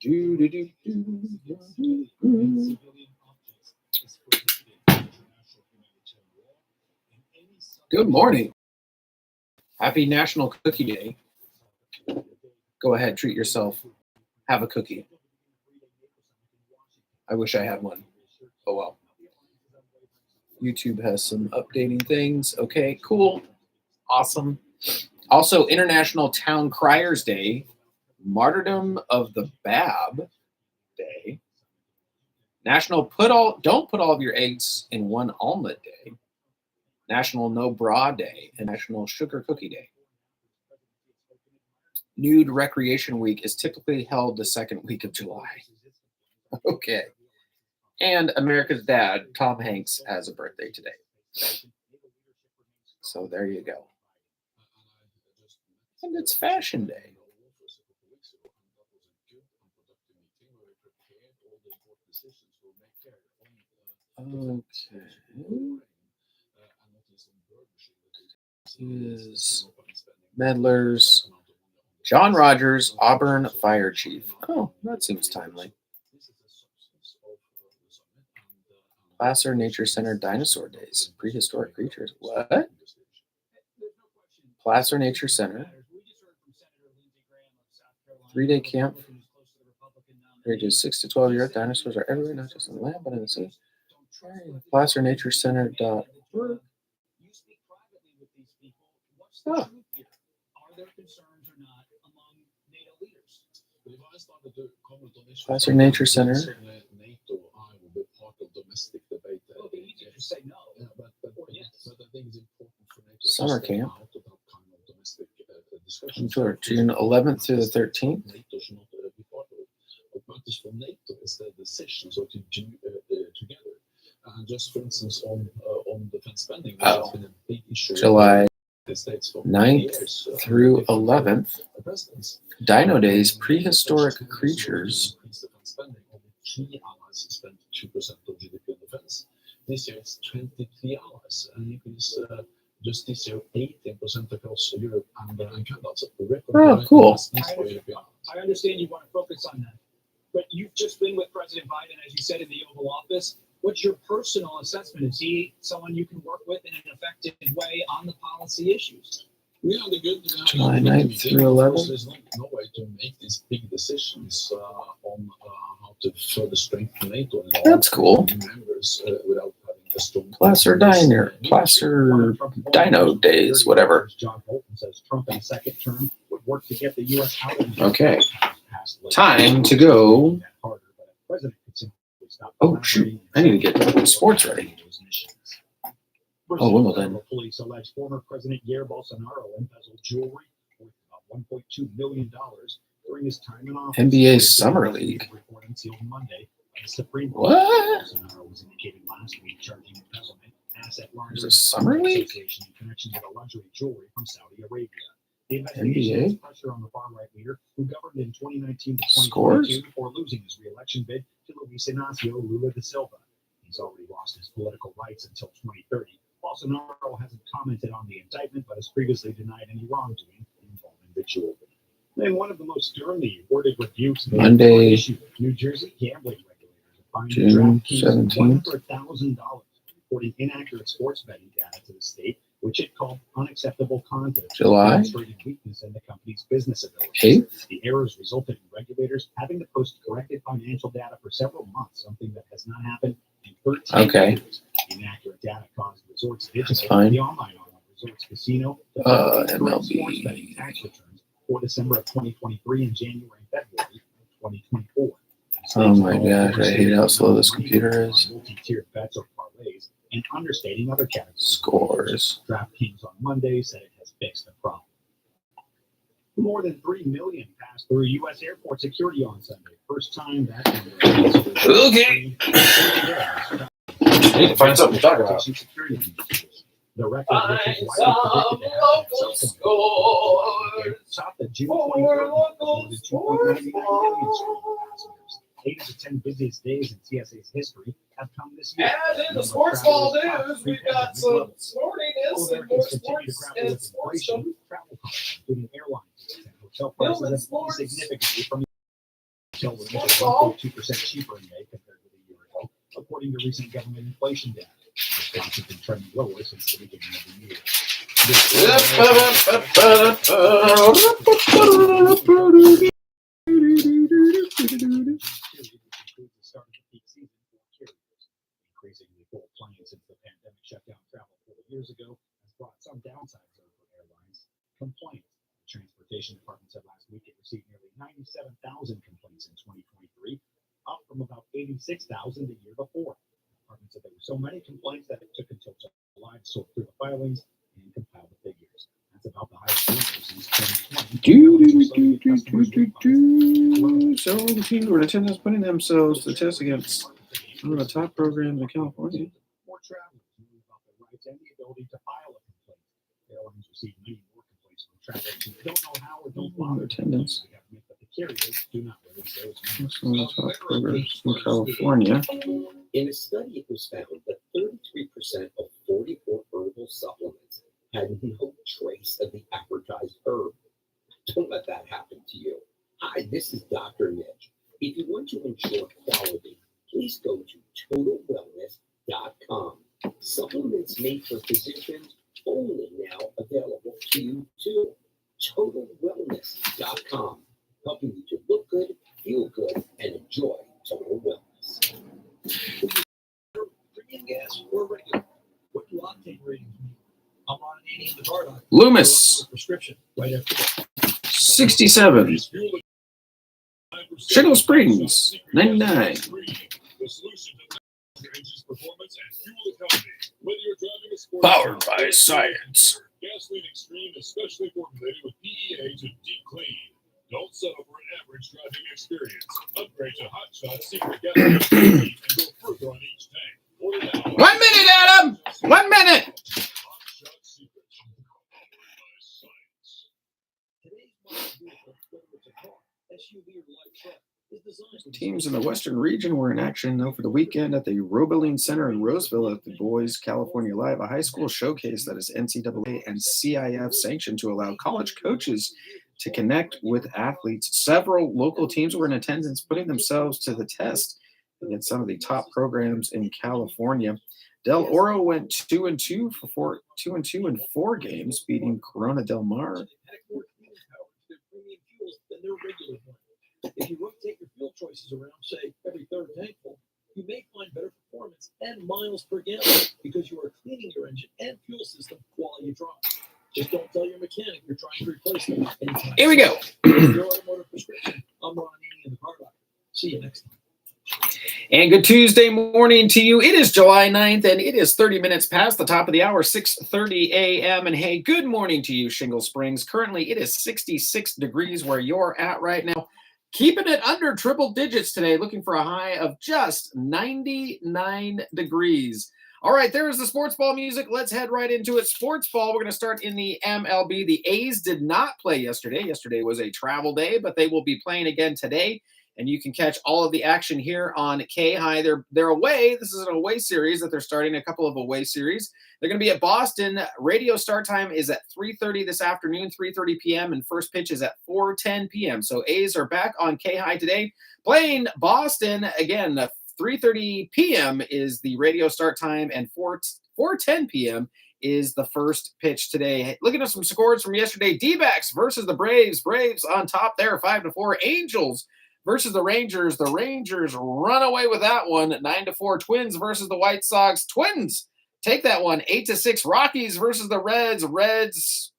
Do, do, do, do. Good morning. Happy National Cookie Day. Go ahead, treat yourself. Have a cookie. I wish I had one. Oh well. YouTube has some updating things. Okay, cool. Awesome. Also, International Town Criers Day, Martyrdom of the Bab Day, National Don't Put All of Your Eggs in One Omelet Day, National No Bra Day, and National Sugar Cookie Day. Nude Recreation Week is typically held the second week of July. Okay. And America's Dad, Tom Hanks, has a birthday today. So there you go. And it's Fashion Day. Okay. Is Meddlers. John Rogers, Auburn Fire Chief. Oh, that seems timely. Placer Nature Center Dinosaur Days. Prehistoric creatures. What? Placer Nature Center. 3-day camp. Ages 6 to 12 years. Dinosaurs are everywhere, not just in the land, but in the sea. PlacerNatureCenter.org. Oh. Placer Nature Center. Summer camp. June 11th through the 13th. Just for instance, on defense spending, that's been a big issue. July 9th through 11th. Dino Days, Prehistoric Creatures. Key allies spend 2% of GDP on defense. This year it's 23 allies, and you can just this year 18% across Europe and Canada. So oh, cool. I understand you want to focus on that, but you've just been with President Biden, as you said, in the Oval Office. What's your personal assessment? Is he someone you can work with in an effective way on the policy issues? Yeah, July 9th through 11th. There's no way to make these big decisions on how to further strengthen NATO. That's cool. Without having a strong Placer Dino Days, whatever. John Bolton says Trump in a second term would work to get the U.S. out of the Okay. Time to go. Oh, shoot. I need to get sports ready. Oh, Wimbledon. Police allege former President Jair Bolsonaro embezzled jewelry worth about $1.2 million during his time in office. NBA Summer League. Monday, the Supreme Court. What? Bolsonaro was indicated last week charging embezzlement, asset laundering, There's a Summer League in connection with a luxury jewelry from Saudi Arabia. The investigation is pressure on the far-right leader who governed in 2019 to 2022 before losing his re-election bid to Luis Inácio Lula da Silva. He's already lost his political rights until 2030. Bolsonaro hasn't commented on the indictment, but has previously denied any wrongdoing involving the jewelry. And one of the most sternly worded rebukes Monday, New Jersey gambling regulators are fined June DraftKings $100,000 for reporting inaccurate sports betting data to the state, which it called unacceptable conduct, July demonstrating weakness in the company's business ability. 8th. The errors resulted in regulators having to post corrected financial data for several months, something that has not happened in 13 years. Inaccurate data caused Resorts Digital, the online Resorts Casino, MLB sports betting tax returns for December of 2023 and January and February of 2024. Oh my gosh, I hate how slow this computer is. Multi-tiered bets or parlays and understating other categories. Scores. DraftKings on Monday said it has fixed the problem. More than 3 million passed through U.S. airport security on Sunday. First time that number. Okay. I need to find something to talk about. The record, which is widely predicted to happen, topped the June 23rd with 2.99 million screening passengers. 8 of the 10 busiest days in TSA's history have come this year. And in the sports ball news, we've got some sportiness and more sports and sports stuff. Travel costs, including airlines and hotel prices, have fallen significantly from Shell was 1.2% cheaper in May compared with a year ago, according to recent government inflation data. The costs have been trending lower since the beginning of the year. Increasingly full planes since the pandemic shut down travel 4 years ago has brought some downsides over airlines. Complaints. The Transportation Department said last week it received nearly 97,000 complaints in 2023, up from about 86,000 the year before. The department said there were so many complaints that it took until July to sort through the filings and compile the figures. That's about the highest number since 2020. So the teams were in attendance putting themselves to the test against one of the top programs in California. More travelers knew about their rights and the ability to file a complaint. Airlines receive many more complaints from travelers who don't know how or don't bother attendance. The government, but the carriers do not release those That's one of the top programs in California. In a study, it was found that 33% of 44 herbal supplements had no trace of the advertised herb. Don't let that happen to you. Hi, this is Dr. Mitch. If you want to ensure quality, please go to totalwellness.com. Supplements made for physicians only now available to you too. Totalwellness.com, helping you to look good, feel good, and enjoy total wellness. premium gas or regular. What do octane ratings mean? I'm on an 80 in the car. Loomis, Prescription right after that. 67. Shingle Springs, 99. Powered by science. Gasoline Extreme is specially formulated with PEA to deep clean. Don't settle for an average driving experience. Upgrade to Hot Shot Secret Gasoline and go further on each tank. Order now. 1 minute, Adam. 1 minute. Hot Shot Secret. Powered by science. Today's modern vehicle, whether it's a car, SUV, or light truck, is designed. Teams in the Western region were in action over the weekend at the Robeline Center in Roseville at the Boys California Live, a high school showcase that is NCAA and CIF sanctioned to allow college coaches to connect with athletes. Several local teams were in attendance, putting themselves to the test against some of the top programs in California. Del Oro went 2-2 for 2-2 in 4 games, beating Corona Del Mar. Pack more cleaning power to their premium fuels than their regular one. If you rotate your fuel choices around, say, every third tank full, you may find better performance and miles per gallon because you are cleaning your engine and fuel system while you drive. Just don't tell your mechanic you're trying to replace them anytime. Here we go. Your automotive prescription. I'm Ron Aney in the car doctor. See you next time. And good Tuesday morning to you. It is July 9th, and it is 30 minutes past the top of the hour, 6:30 a.m. And hey, good morning to you, Shingle Springs. Currently, it is 66 degrees where you're at right now. Keeping it under triple digits today, looking for a high of just 99 degrees. All right, there is the sports ball music. Let's head right into it. Sports ball, we're going to start in the MLB. The A's did not play yesterday. Yesterday was a travel day, but they will be playing again today. And you can catch all of the action here on KAHI. They're away. This is an away series that they're starting, a couple of away series. They're going to be at Boston. Radio start time is at 3:30 this afternoon, 3:30 p.m., and first pitch is at 4:10 p.m. So A's are back on KAHI today, playing Boston. Again, 3:30 p.m. is the radio start time, and 4:10 p.m. is the first pitch today. Looking at some scores from yesterday, D-backs versus the Braves. Braves on top there, 5-4. Angels versus the Rangers. The Rangers run away with that one, 9-4. Twins versus the White Sox. Twins take that one, 8-6. Rockies versus the Reds. Reds,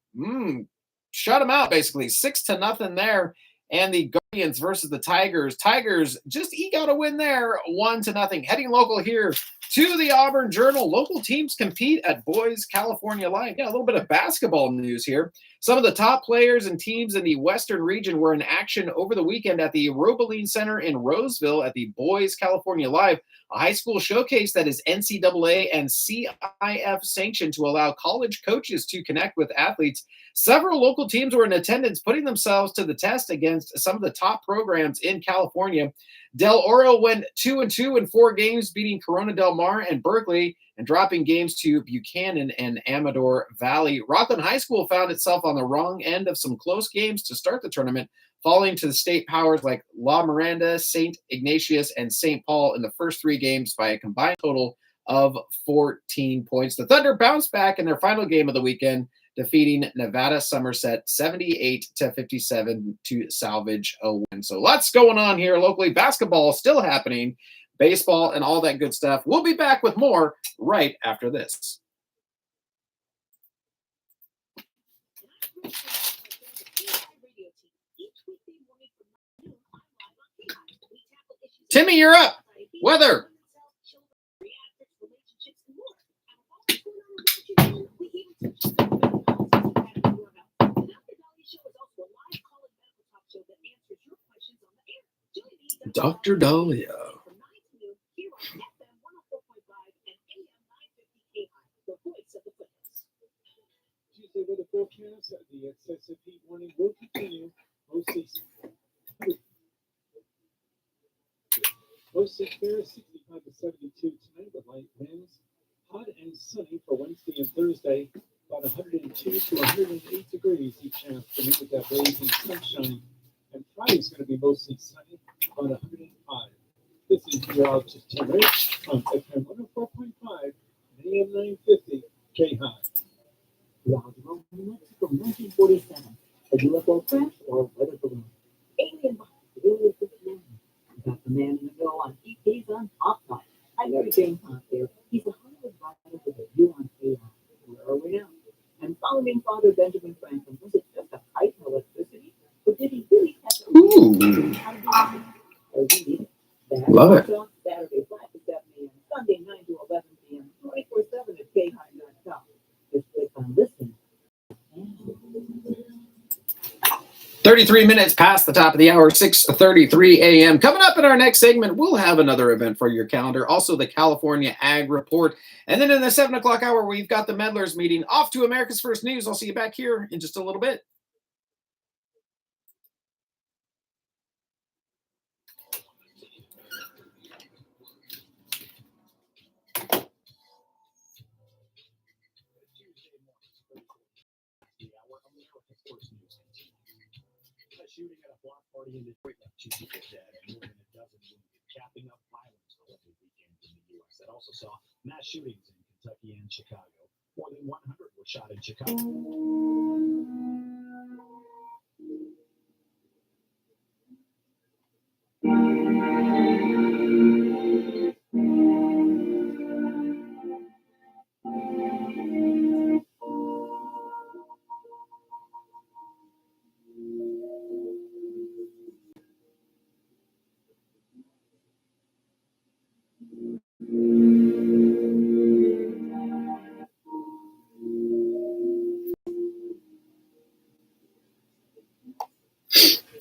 shut them out basically, 6-0 there. And the Guardians versus the Tigers. Tigers just eke out a win there, 1-0. Heading local here to the Auburn Journal. Local teams compete at Boys California Live. Yeah, a little bit of basketball news here. Some of the top players and teams in the Western region were in action over the weekend at the Robeline Center in Roseville at the Boys California Live, a high school showcase that is NCAA and CIF sanctioned to allow college coaches to connect with athletes. Several local teams were in attendance, putting themselves to the test against some of the top programs in California. Del Oro went 2-2 in 4 games, beating Corona Del Mar and Berkeley, and dropping games to Buchanan and Amador Valley. Rockland High School found itself on the wrong end of some close games to start the tournament, falling to the state powers like La Miranda, St. Ignatius, and St. Paul in the first 3 games by a combined total of 14 points. The Thunder bounced back in their final game of the weekend, defeating Nevada Somerset 78-57 to salvage a win. So lots going on here locally. Basketball still happening, baseball, and all that good stuff. We'll be back with more right after this. Timmy, you're up. Weather. Dr. Dahlia. Tuesday weather forecast, the excessive heat warning will continue mostly fair, 65 to 72 tonight with light winds. Hot and sunny for Wednesday and Thursday, about 102 to 108 degrees each afternoon with that blazing sunshine. And Friday's going to be mostly sunny, about 105. This is your altitude temperature on FM 104.5 and AM 950 KAHI. Roswell, New Mexico, 1947. A UFO crash or a weather balloon? Alien body, really good man. Got the man in the middle on EP's on Top Line. I know James Hunt there. He's a Hollywood writer with a view on AI. Where are we now? And founding father Benjamin Franklin, was it just a pipe of electricity? Or did he really have Ooh. Love it. Saturday, 5 to 7 a.m. Sunday, 9 to 11 p.m. 24/7 at KAHI.com. Just click on listen. 33 minutes past the top of the hour, 6:33 a.m. Coming up in our next segment, we'll have another event for your calendar. Also, the California Ag Report. And then in the 7 o'clock hour, we've got the Meddlers meeting. Off to America's First News. I'll see you back here in just a little bit. A shooting at a block party in Detroit left 2 people dead and more than a dozen wounded, capping up violence for the weekend in the U.S. That also saw mass shootings in Kentucky and Chicago. More than 100 were shot in Chicago.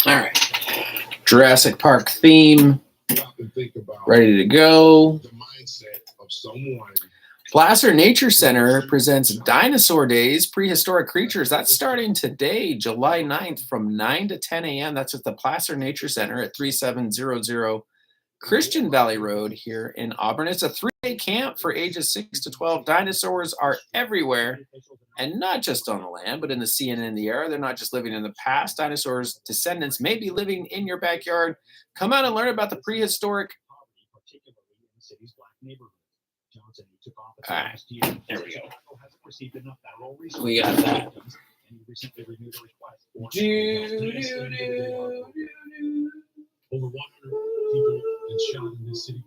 All right. Jurassic Park theme. Stop and think about Ready to go. the mindset of someone. Placer Nature Center presents Dinosaur Days, Prehistoric Creatures. That's starting today, July 9th from 9 to 10 a.m. That's at the Placer Nature Center at 3700 Christian Valley Road here in Auburn. It's a 3-day camp for ages 6 to 12. Dinosaurs are everywhere, and not just on the land, but in the sea and in the air. They're not just living in the past. Dinosaurs' descendants may be living in your backyard. Come out and learn about the prehistoric. Particularly in the city's black neighborhoods. Johnson, who took office All right, last year, there we go. hasn't received enough federal resources. We got that. And he recently renewed a request for Over 100 people been shot in this city.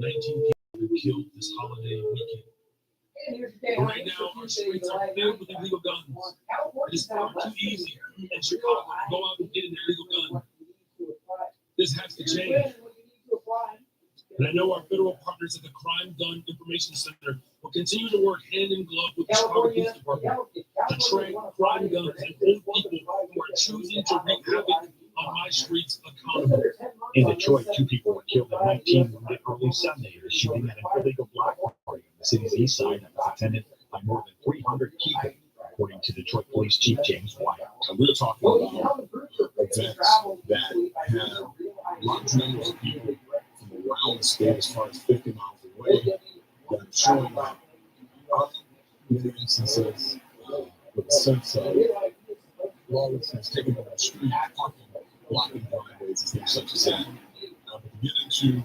19 people been killed this holiday weekend. Right now, our streets are filled with illegal guns. It is far too easy in Chicago to go out and get an illegal gun. This has to change. And I know our federal partners at the Crime Gun Information Center will continue to work hand in glove with the Chicago Police Department to track crime guns and hold people who are choosing to wreak havoc on my streets accountable. In Detroit, 2 people were killed and 19 wounded early Sunday in a shooting at an illegal block party on the city's east side that was attended by more than 300 people, according to Detroit Police Chief James White. And we're talking about events that have large numbers of people from around the state as far as 50 miles away that are showing up in many instances with a sense of lawlessness taking over the street, parking, blocking driveways, and things such as that. But to get into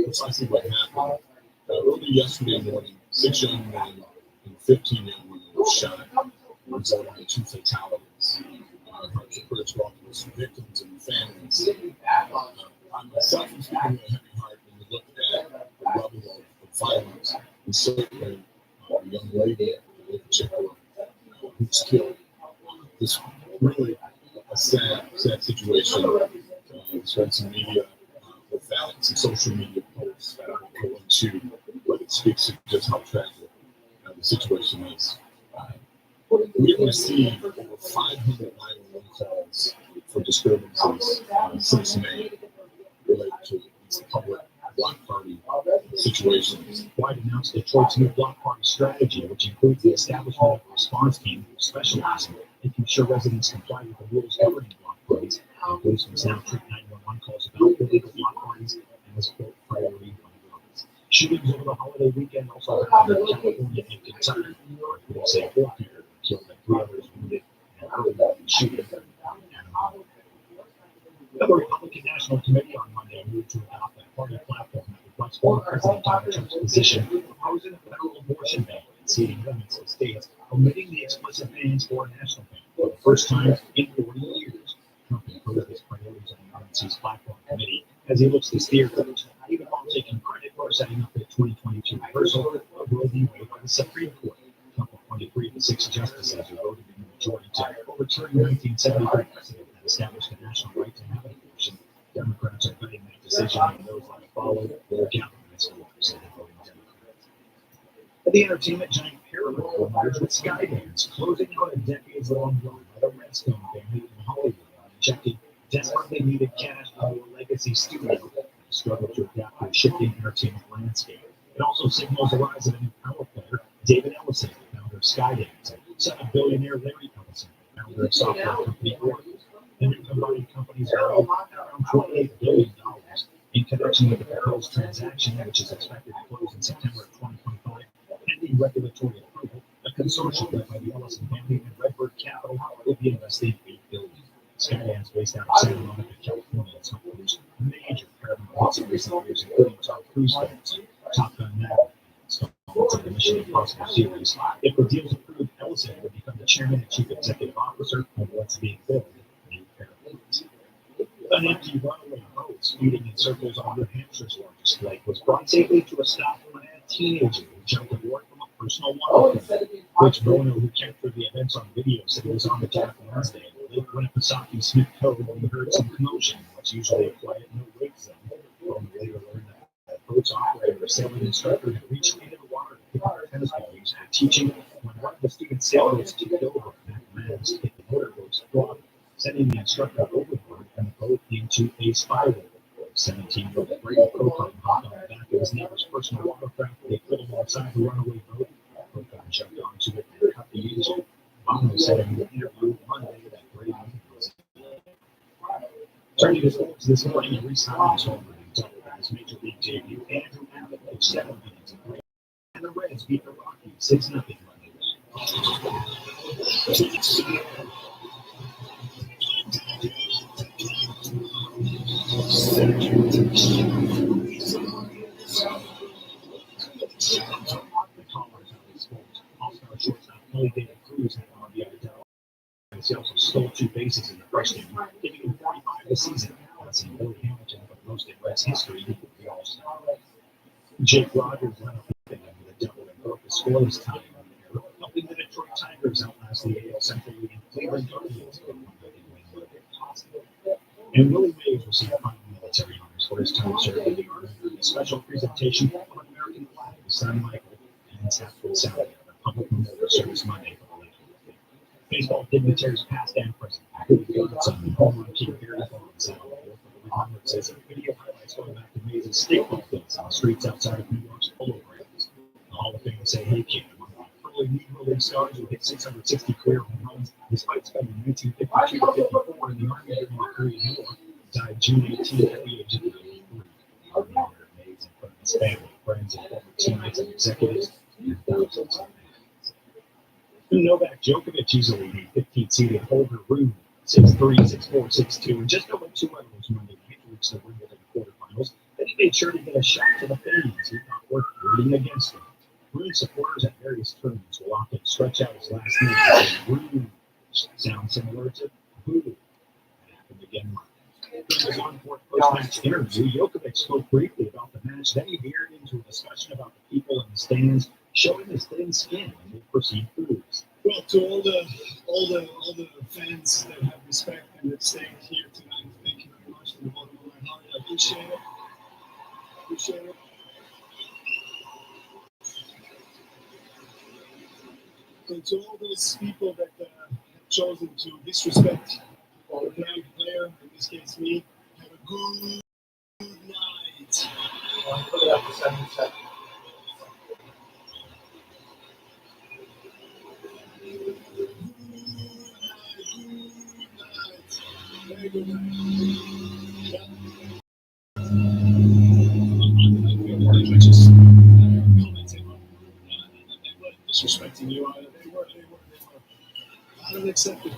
precisely what happened, early yesterday morning, 6 young men and 15 young women were shot, resulting in 2 fatalities. Hearts and prayers go out to those victims and families. I myself am speaking with a heavy heart when we look at the level of violence, and certainly a young lady in particular who was killed. This really a sad situation. There's been some media with that, some social media posts that I won't go into, but it speaks to just how tragic the situation is. We have received over 500 911 calls for disturbances since May related to these public block party situations. White announced Detroit's new block party strategy, which includes the establishment of a response team who specialize in making sure residents comply with the rules governing block parties. Police must now treat 911 calls about illegal block parties and as quote priority on roads. Shootings over the holiday weekend also happened in California and Kentucky. Police say 4 people were killed and 3 others wounded in an early morning shooting. The Republican National Committee on Monday moved to adopt a party platform that reflects former President Donald Trump's position opposing a federal abortion ban and ceding limits to states, omitting the explicit bans for a national ban. For the first time in 40 years, Trump imposed his priorities on the RNC's platform committee as he looks to steer course, even while taking credit for setting up the 2022 reversal of Roe v. Wade by the Supreme Court. Trump appointed 3 of the 6 justices who voted in the majority to overturn the 1973 precedent that established the national right to have an abortion. Democrats are betting that decision on those that follow will count as voters and voting Democrats. The entertainment giant Paramount will merge with Skydance, closing out a decades-long run by the Redstone family in Hollywood, injecting desperately needed cash into a legacy studio that struggle to adapt to a shifting entertainment landscape. It also signals the rise of a new power player, David Ellison, the founder of Skydance, and son of billionaire Larry Ellison, the founder of software company Oracle. The new combined companies value around $28 billion in connection with the proposed transaction, which is expected to close in September of 2025. Pending regulatory approval, a consortium led by the Ellison family and Redbird Capital will be investing $8 billion. Skydance, based out of Santa Monica, California, has helped produce major Paramount hits in recent years, including Tom Cruise films, Top Gun Maverick, installments of the Mission Impossible series. If the deal is approved, Ellison would become the chairman and chief executive officer of what's being built. An empty runaway boat speeding in circles on New Hampshire's largest lake was brought safely to a stop by a teenager who jumped aboard from a personal watercraft. Rich Bono, who captured the events on video, said he was on the dock Wednesday at Lake Winnipesaukee Smith Cove when he heard some commotion. What's usually a quiet no-wake zone. Bono later learned that the boat's operator, a sailing instructor, had reached into the water to pick up tennis ball used for teaching when one of the student sailboats tipped over and that man hit the motorboat's throttle, sending the instructor overboard and the boat into a spiral. 17-year-old Brady Procon hopped on the back of his neighbor's personal watercraft. They put alongside the runaway boat. Procon jumped onto it and cut the engine. Bono said in an interview Monday that Brady was. Turning to sports this morning, Reese Hines homered and doubled in his major league debut. Andrew Abbott pitched 7 innings of great, and the Reds beat the Rockies 6-0 Monday night. All-star shortstop Kelly David Cruz had an RBI double. He also stole 2 bases in the first inning, giving him 45 this season. That's in Billy Hamilton, but most in Reds history, he will be All-Star. Jake Rogers led up the inning with a double and broke the scoreless tie on the air, helping the Detroit Tigers outlast the AL Central leading Cleveland Guardians. And Willie Mays received 5 military honors for his time serving the Army during a special presentation of an American flag to San Michael and Southwood Saudi at the Public Memorial Service Monday for the late. Baseball dignitaries past and present, including Godson and home run king Barry Bonds, and remembrances and video highlights going back to Mays' stickball fields on the streets outside of New York's Polo Grounds. The Hall of Fame say hey kid among the early Negro League stars who hit 660 career home runs despite spending 1952 to 54 in the Army during the Korean War, died June 18 at the age of 93. Army honored Mays in front of his family, friends, and former teammates and executives, and thousands of fans. Novak Djokovic easily the 15th seeded Holger Rune 6-3, 6-4, 6-2, and just over 2 hours Monday night to reach the Wimbledon quarterfinals. Then he made sure to get a shot to the fans he thought were rooting against him. Rune supporters at various tournaments will often stretch out his last name. Rune sounds similar to Voodoo. That happened again Monday. In his on-court post-match interview, Djokovic spoke briefly about the match. Then he veered into a discussion about the people in the stands, showing his thin skin and their perceived booze. Well, to all the fans that have respect and that stayed here tonight, thank you very much from the bottom of my heart. I appreciate it. Appreciate it. And to all those people that have chosen to disrespect our flag player, in this case me, have a good night. Put it up to 7 seconds. Very good night. Just commenting on disrespecting you. They were. I don't accept it.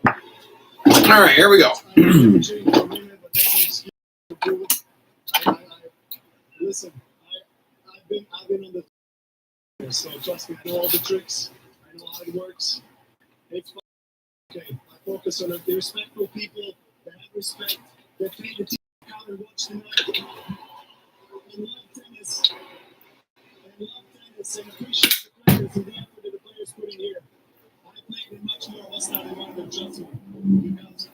All right, here we go. Listen, I've been on the so trust me, know all the tricks. I know how it works. It's okay. I focus on the respectful people that have respect, that pay the team out and watch tonight. And love tennis. And appreciate the players and the effort that the players put in here. I played in much more less than I wanted to trust me.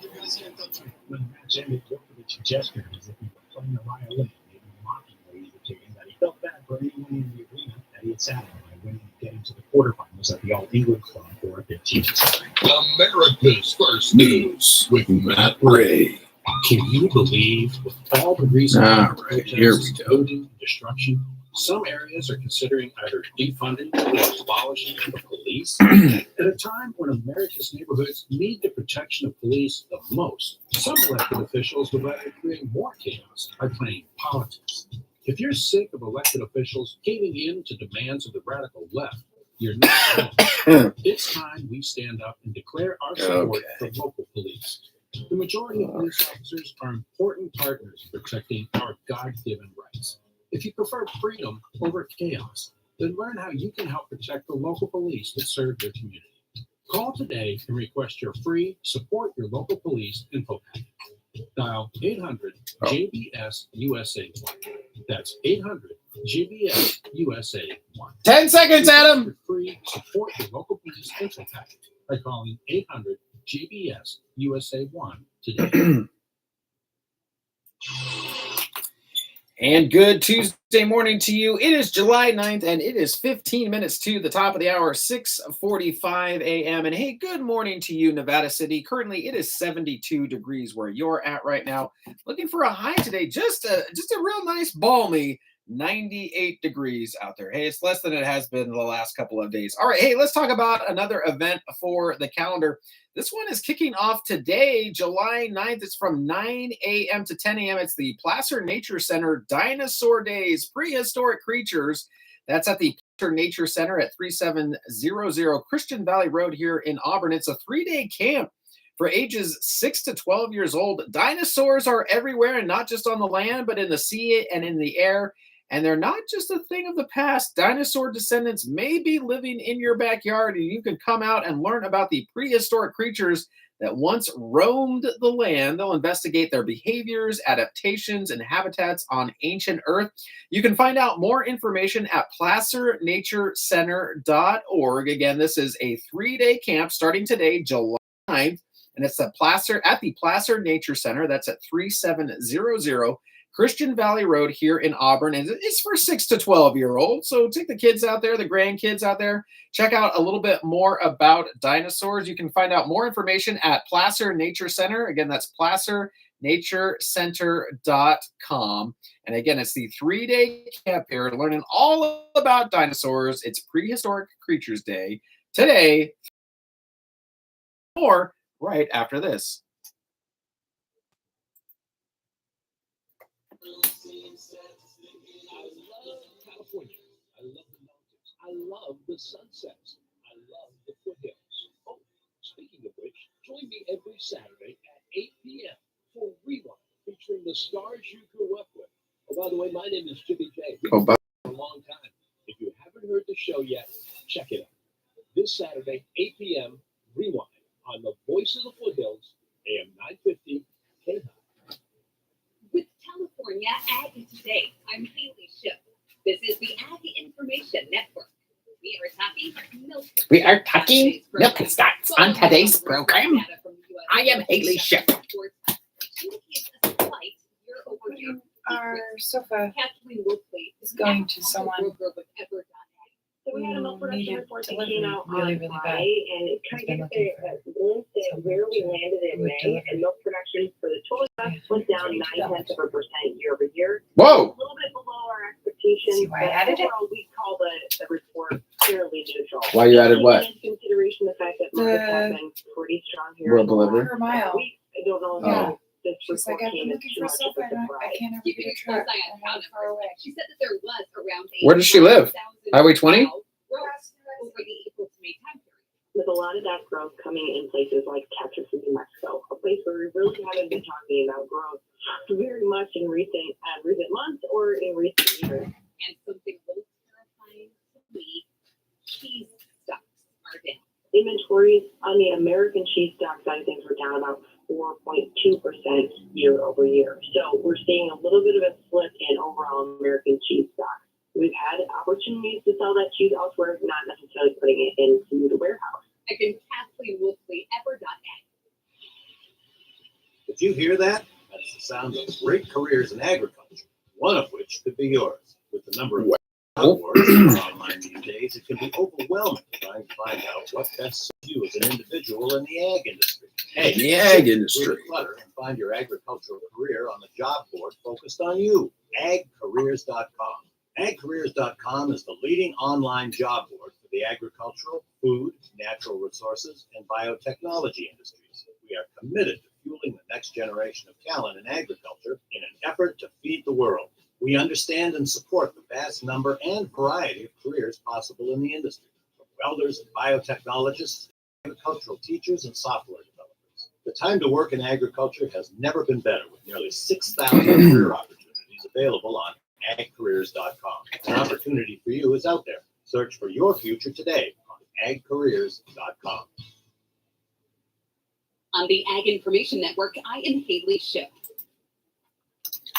You guys can't touch me. When the match ended, Djokovic gestured as if he were playing a violin, maybe mockingly indicating that he felt bad for anyone in the arena that he had sat in by winning and getting to the quarterfinals at the All England Club for a 15th time. America's first news with Matt Ray. Can you believe, with all the recent All right, here we go. looting and destruction, some areas are considering either defunding or abolishing the police? At a time when America's neighborhoods need the protection of police the most, some elected officials would rather create more chaos by playing politics. If you're sick of elected officials caving in to demands of the radical left, you're not alone. It's time we stand up and declare our support for local police. The majority of police officers are important partners in protecting our God-given rights. If you prefer freedom over chaos, then learn how you can help protect the local police that serve your community. Call today and request your free Support Your Local Police info package. Dial 800-JBS-USA-1. That's 800-JBS-USA-1. 10 seconds, Adam. Your free Support Your Local Police info package by calling 800-JBS-USA-1 today. And good Tuesday morning to you. It is July 9th, and it is 15 minutes to the top of the hour, 6:45 a.m. And hey, good morning to you, Nevada City. Currently, it is 72 degrees where you're at right now. Looking for a high today, just a real nice, balmy 98 degrees out there. Hey, it's less than it has been the last couple of days. All right, hey, let's talk about another event for the calendar. This one is kicking off today, July 9th. It's from 9 a.m. to 10 a.m. It's the Placer Nature Center Dinosaur Days, Prehistoric Creatures. That's at the Placer Nature Center at 3700 Christian Valley Road here in Auburn. It's a 3-day camp for ages 6 to 12 years old. Dinosaurs are everywhere, and not just on the land, but in the sea and in the air. And they're not just a thing of the past. Dinosaur descendants may be living in your backyard, and you can come out and learn about the prehistoric creatures that once roamed the land. They'll investigate their behaviors, adaptations, and habitats on ancient Earth. You can find out more information at placernaturecenter.org. Again, this is a 3-day camp starting today, July 9th, and it's at the Placer Nature Center. That's at 3700 Christian Valley Road here in Auburn, and it's for 6 to 12-year-olds. So take the kids out there, the grandkids out there, check out a little bit more about dinosaurs. You can find out more information at Placer Nature Center. Again, that's placernaturecenter.com. And again, it's the 3-day camp here, learning all about dinosaurs. It's Prehistoric Creatures Day today, or right after this. California. I love the mountains. I love the sunsets. I love the Join me every Saturday at 8 p.m. for Rewind, featuring the stars you grew up with. Oh, by the way, my name is Jimmy J. We've been for a long time. If you haven't heard the show yet, check it out. This Saturday, 8 p.m., Rewind on the Voice of the Foothills, AM 950, KAHI. With California Aggie Today, I'm Haley Ship. This is the Aggie Information Network. We are talking milk stats on today's program. I am Haley Ship. Our sofa is going to someone So we had a milk production needed report that delivery came out really, on really bad. Friday, and it kind of gives a glimpse at where we landed in May. And milk production for the total US went down 0.9% year over year. Whoa! A little bit below our expectations. See why I added it? Overall, we call the report fairly neutral. Why you added what? Taking into consideration the fact that markets have been pretty strong here. World delivery? Per mile. I don't know Oh. if this She's like, report I've came been as looking too for a much of sofa. a I surprise. can't ever Keeping get a a close truck. eye on I'm town far away. She said that there was around Where does she live? Highway 20? Over the April to May time period. With a lot of that growth coming in places like Texas and New Mexico, a place where we really haven't been talking about growth very much in recent months or in recent years. And something a little terrifying to me, cheese stocks are down. Inventories on the American cheese stock side of things were down about 4.2% year over year. So we're seeing a little bit of a slip in overall American cheese stocks. We've had opportunities to sell that cheese elsewhere, not necessarily putting it into the warehouse. Again, Kathleen Wolfley, ever.net. Did you hear that? That's the sound of great careers in agriculture, one of which could be yours. With the number of job boards online these days, it can be overwhelming trying to find out what best suits you as an individual in the ag industry. Hey, The ag sift industry. through the clutter and find your agricultural career on the job board focused on you, agcareers.com. AgCareers.com is the leading online job board for the agricultural, food, natural resources, and biotechnology industries. We are committed to fueling the next generation of talent in agriculture in an effort to feed the world. We understand and support the vast number and variety of careers possible in the industry, from welders and biotechnologists, agricultural teachers, and software developers. The time to work in agriculture has never been better, with nearly 6,000 career opportunities available on agcareers.com. An opportunity for you is out there. Search for your future today on agcareers.com. On the Ag Information Network, I am Haley Ship.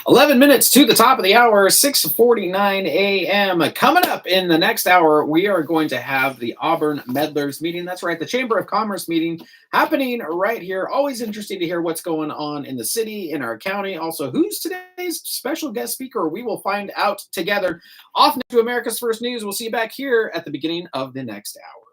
11 minutes to the top of the hour, 6:49 a.m. Coming up in the next hour, we are going to have the Auburn Meddlers meeting. That's right, the Chamber of Commerce meeting happening right here. Always interesting to hear what's going on in the city, in our county. Also, who's today's special guest speaker? We will find out together. Off to America's First News. We'll see you back here at the beginning of the next hour.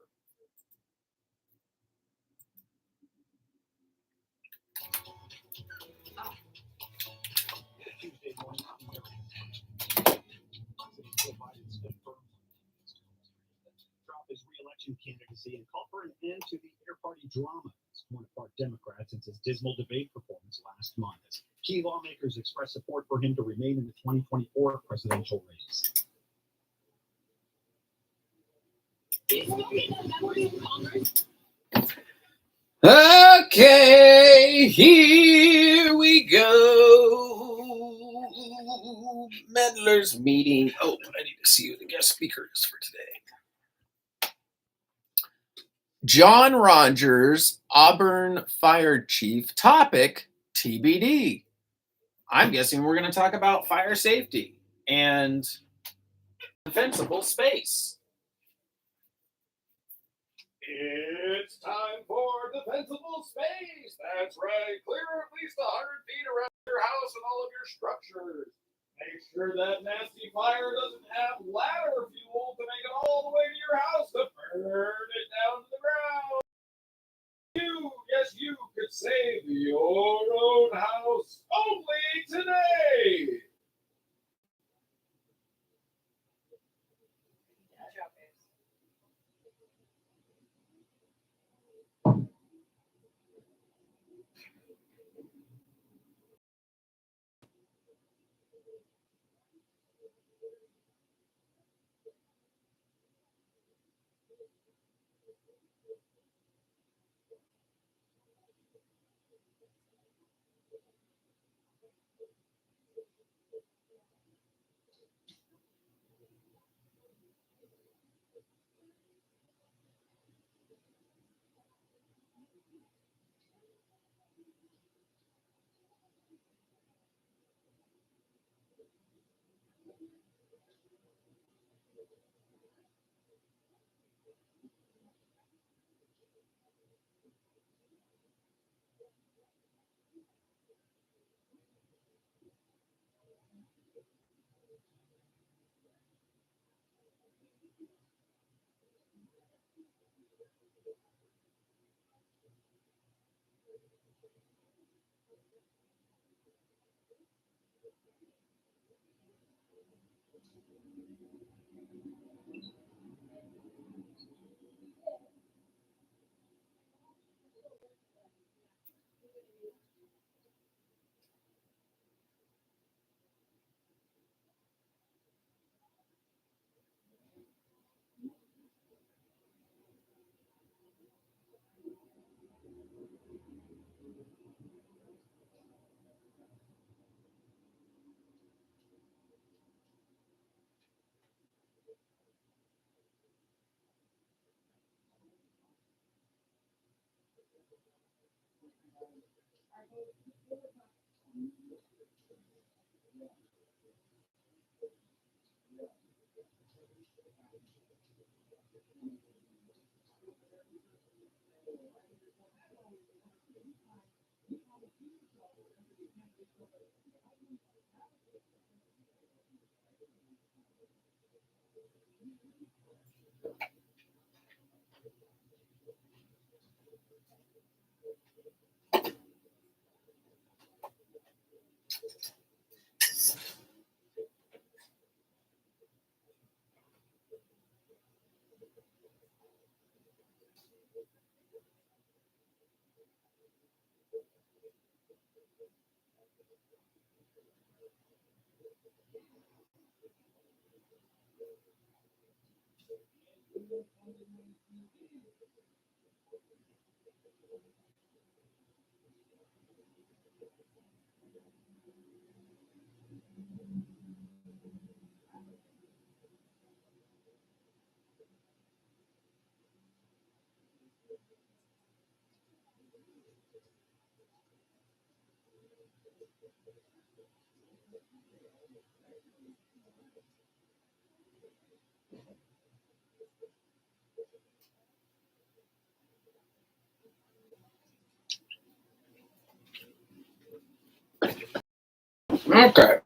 Tuesday morning, drop his re-election candidacy and call for an end to the inter-party drama that's torn apart Democrats since his dismal debate performance last month. As key lawmakers express support for him to remain in the 2024 presidential race. Okay, here we go. Meddlers meeting. Oh, I need to see who the guest speaker is for today. John Rogers, Auburn Fire Chief. Topic, TBD. I'm guessing we're going to talk about fire safety and defensible space. It's time for defensible space. That's right. Clear at least 100 feet around your house and all of your structures. Make sure that nasty fire doesn't have ladder fuel to make it all the way to your house to burn it down to the ground. You could save your own house only today. Okay.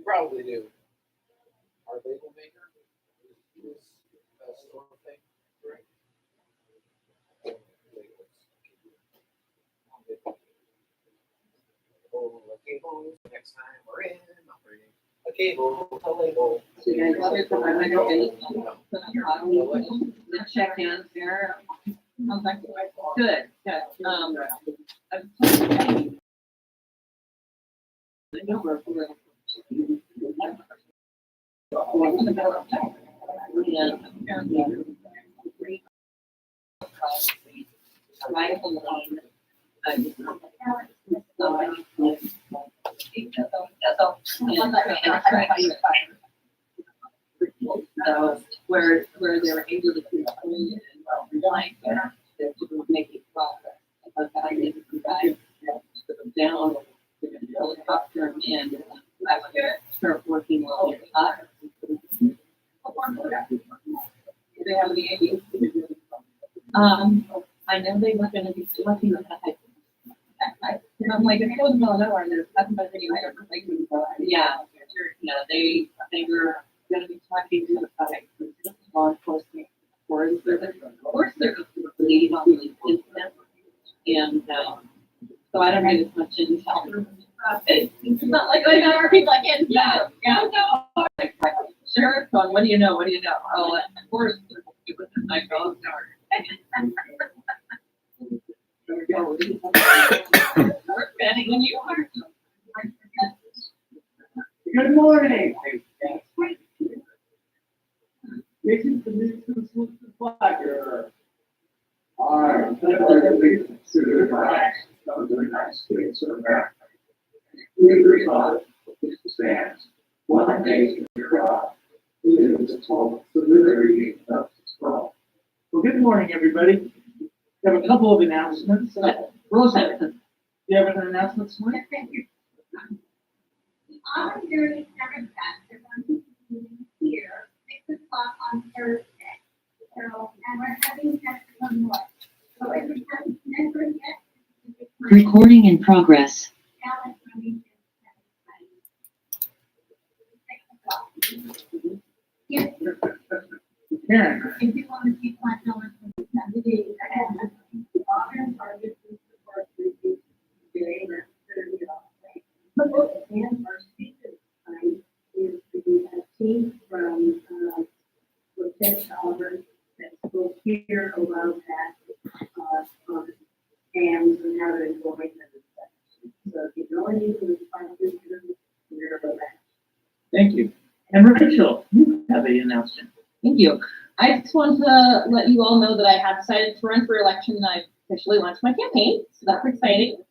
probably do. Our label maker is a store thing, right? Next time we're in, I'll bring a cable, a label. Check in there. I'm like, good. So where they were able to complete and like to make it progress. But I didn't provide down the helicopter them in. I would start working on it. Do they have any ideas? I know they were going to be looking at that. I'm like, if it was Illinois, there's nothing but any other places. Yeah, they were going to be talking to the law enforcement forest service. Of course, they're leading on the incident, and so I don't have as much intel. It's not like I know people like it. Yeah. No. Sheriff, what do you know? What do you know? Oh, of course, it was my dog. Good morning. This is the news with the flagger. I pledge allegiance to the flag of the United States of America. We resolve which stands one nation under God, indivisible, with liberty and justice for all. Well, good morning, everybody. We have a couple of announcements. Rosa, do you have an announcement this morning? Thank you. The honorary Seventh Pastor going to be here 6 o'clock on Thursday. So, and we're having testimony. So if you haven't remembered yet, recording in progress. Alex, yes. Yeah. If you want to keep my knowledge from the Sunday, the honor and target is the first review. And our speaker tonight is a team from Lieutenant Auburn that spoke here about that on scams and how to avoid them. So if you know any of the responses, you're going back. Thank you. And Rachel, you have an announcement. Thank you. I just want to let you all know that I have decided to run for election and I officially launched my campaign. So that's exciting.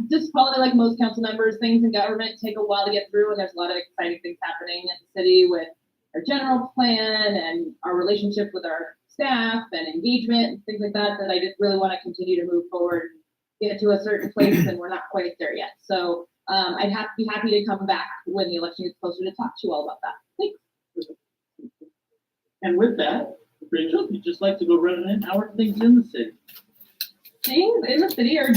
Just probably like most council members, things in government take a while to get through, and there's a lot of exciting things happening at the city with our general plan and our relationship with our staff and engagement and things like that, that I just really want to continue to move forward, get to a certain place, and we're not quite there yet. So I'd be happy to come back when the election gets closer to talk to you all about that. Thanks. And with that, Rachel, if you'd just like to go run in, how are things in the city? Things in the city are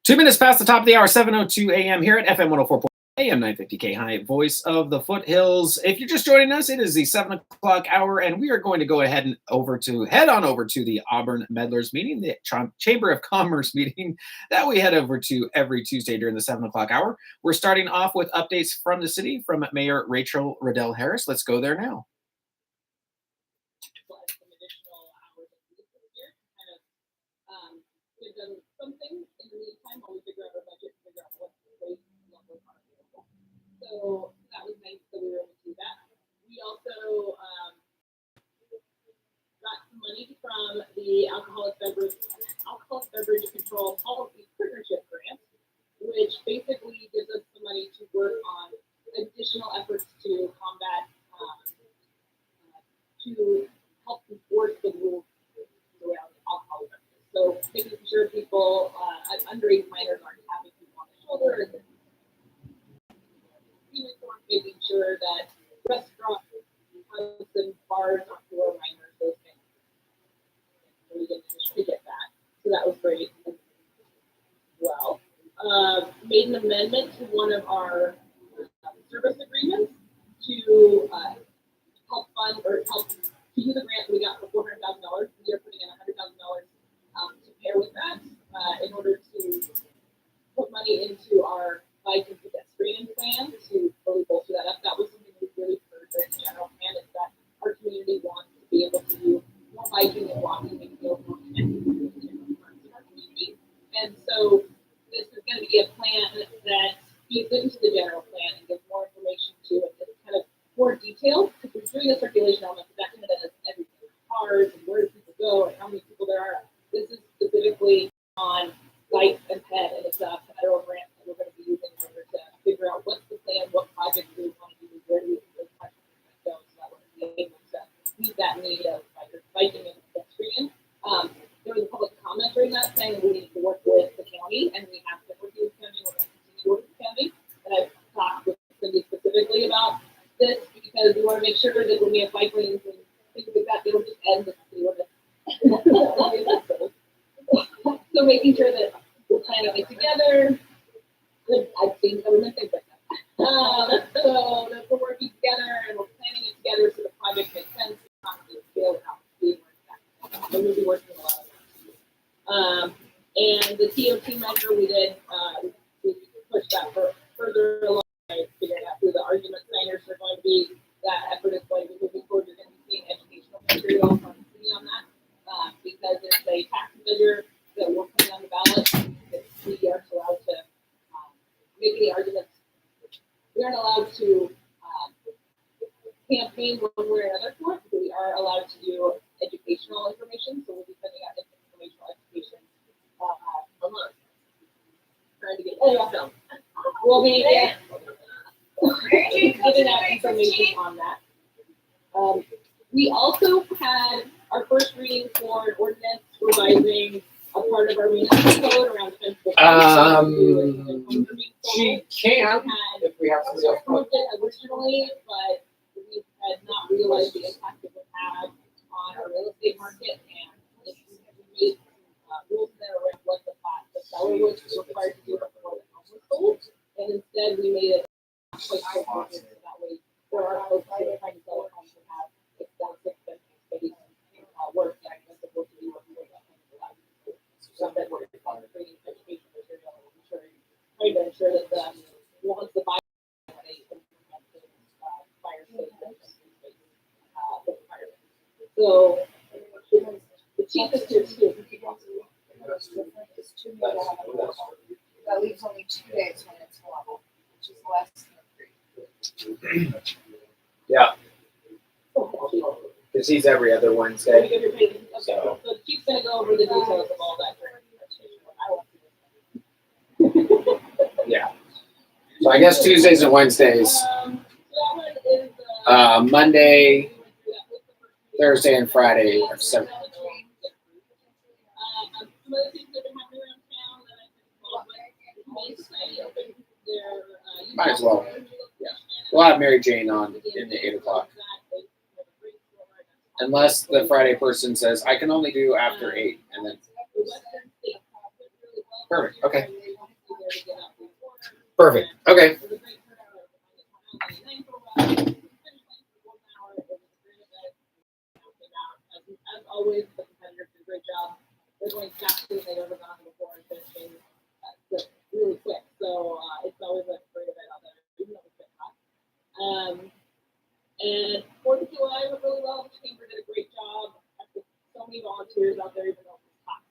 2 minutes past the top of the hour, 7:02 a.m. here at FM 104.1 AM 950 KAHI, voice of the foothills. If you're just joining us, it is the 7 o'clock hour, and we are going to go ahead and head on over to the Auburn Meddlers meeting, the Chamber of Commerce meeting that we head over to every Tuesday during the 7 o'clock hour. We're starting off with updates from the city from Mayor Rachel Riddell Harris. Let's go there now. Something in the meantime while we figure out our budget, figure out what rate level are available. So that was nice that we were able to do that. We also got some money from the Alcoholic Beverage Control Policy Partnership Grant, which basically gives us the money to work on additional efforts to combat, to help enforce the rules around alcohol beverages. So making sure people, underage minors aren't having people on the shoulder, and making sure that restaurants, pubs, and bars aren't for minors, those things. So we get that. So that was great as well. Made an amendment to one of our service agreements to help fund or help to use the grant we got for $400,000. We are putting in $100,000 to pair with that in order to put money into our bike and pedestrian plan to fully bolster that up. That was something we really heard during the general plan, is that our community wants to be able to do more biking and walking and feel more connected to the different parts of our community. And so this is going to be a plan that feeds into the general plan and gives more information to it. It's kind of more detailed because we're doing a circulation element, but that kind of does everything. Cars and where do people go and how many people there are. This is specifically on bike and ped, and it's a federal grant that we're going to be using in order to figure out what's the plan, what projects do we want to do, where do we think those projects go, so that we're able to meet that need of biking and pedestrian. There was a public comment during that saying we need to work with the county, and we have been working with the county. We're going to continue to work with the county, and I've talked with Cindy specifically about this because we want to make sure that when we have bike lanes and things like that, they don't just end with the city limits. So making sure that we're planning it together. I've seen government things like that. So that we're working together and we're planning it together so the project makes sense. Not to scale it out. So we'll be working a lot of that. And the TOT measure we did, we pushed that further along. I figured out who the argument signers are going to be. That effort is going to be moving forward. You're going to be seeing educational material from the city on that because it's a tax measure that we're putting on the ballot. We aren't allowed to make any arguments. We aren't allowed to campaign one way or another for it, but we are allowed to do educational information. So we'll be sending out informational education online. Trying to get awesome. We'll be giving out information on that. We also had our first reading for an ordinance revising a part of our municipal code around defensible. She can if we have somebody else. Approved it originally, but we had not realized the impact it would have on our real estate market, and if we made rules there around what the seller was required to do before the home was sold, and instead we made it quite complicated so that way there are folks that are trying to sell a home to have extensive space work that is supposed to be working with that kind of so that we're creating education material and trying to ensure that the once the buyer fire safe so the cheapest here too. That leaves only 2 days when it's level, which is less than 3. Yeah. Because he's every other Wednesday. So the chief's gonna go over the details of all that. Yeah. So I guess Tuesdays and Wednesdays. Monday, Thursday, and Friday are 7. Might as well. Yeah. We'll have Mary Jane on in the 8 o'clock. Unless the Friday person says, I can only do after 8. And then. Perfect. Okay. Perfect. Okay. As always, the competitors do a great job. They're going faster than they've ever gone before and finishing really quick. So it's always a great event out there, even though it's been hot. And 4th of July went really well. The chamber did a great job. So many volunteers out there, even though it was hot.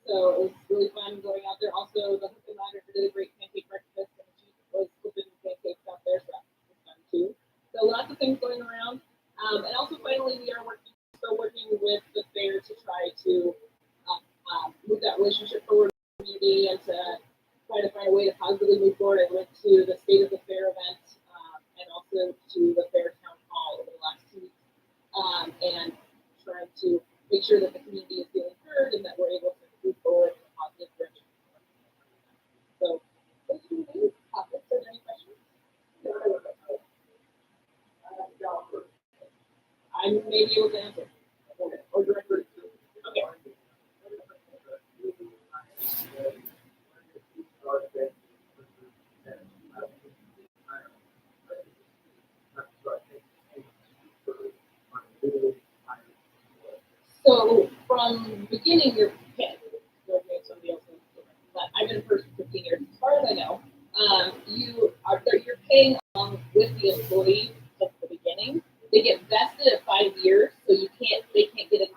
So it was really fun going out there. Also, the Hook and Ladder did a great pancake breakfast, and she was flipping pancakes out there, so that was fun too. So lots of things going around. And also, finally, we are still working with the fair to try to move that relationship forward in the community and to try to find a way to positively move forward. I went to the State of the Fair event and also to the Fair Town Hall over the last 2 weeks and trying to make sure that the community is feeling heard and that we're able to move forward in a positive direction. So, those are the topics. Are there any questions? I may be able to answer. Or directly. Okay. from the beginning, you're paying. Somebody else knows different, but I've been in first for 15 years. As far as I know, you're paying along with the employee at the beginning. They get vested at 5 years, so they can't get it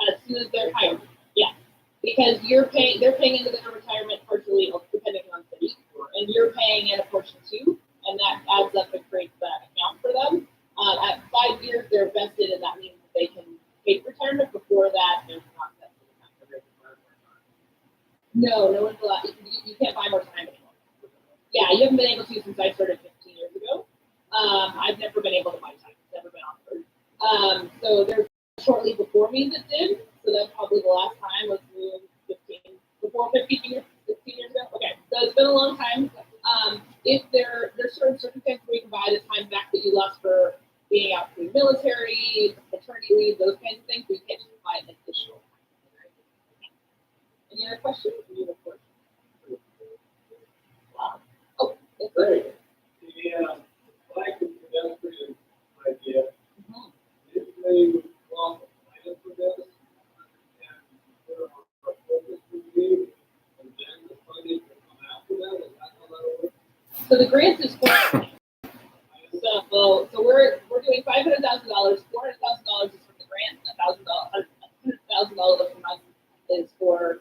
as soon as they're hired. Yeah, because they're paying into their retirement partially, depending on city, and you're paying in a portion too, and that adds up and creates that account for them. At 5 years, they're vested, and that means they can take retirement. Before that, they're not vested. No one's allowed. You can't buy more time anymore. Yeah, you haven't been able to since I started 15 years ago. I've never been able to buy time. It's never been offered. So there's shortly before me that did. So that's probably the last time was 15 years ago. Okay, so it's been a long time. If there's certain circumstances where you can buy the time back that you lost for being out for the military, maternity leave, those kinds of things, we can't just buy an additional. Any other questions? Wow. Oh, that's great. Yeah, like the pedestrian idea, if they would want to plan for this, and there are focus review, and then the funding will come after that, is that how that works? So the grant is for so we're doing $500,000. $400,000 is from the grant, and $100,000 from us is for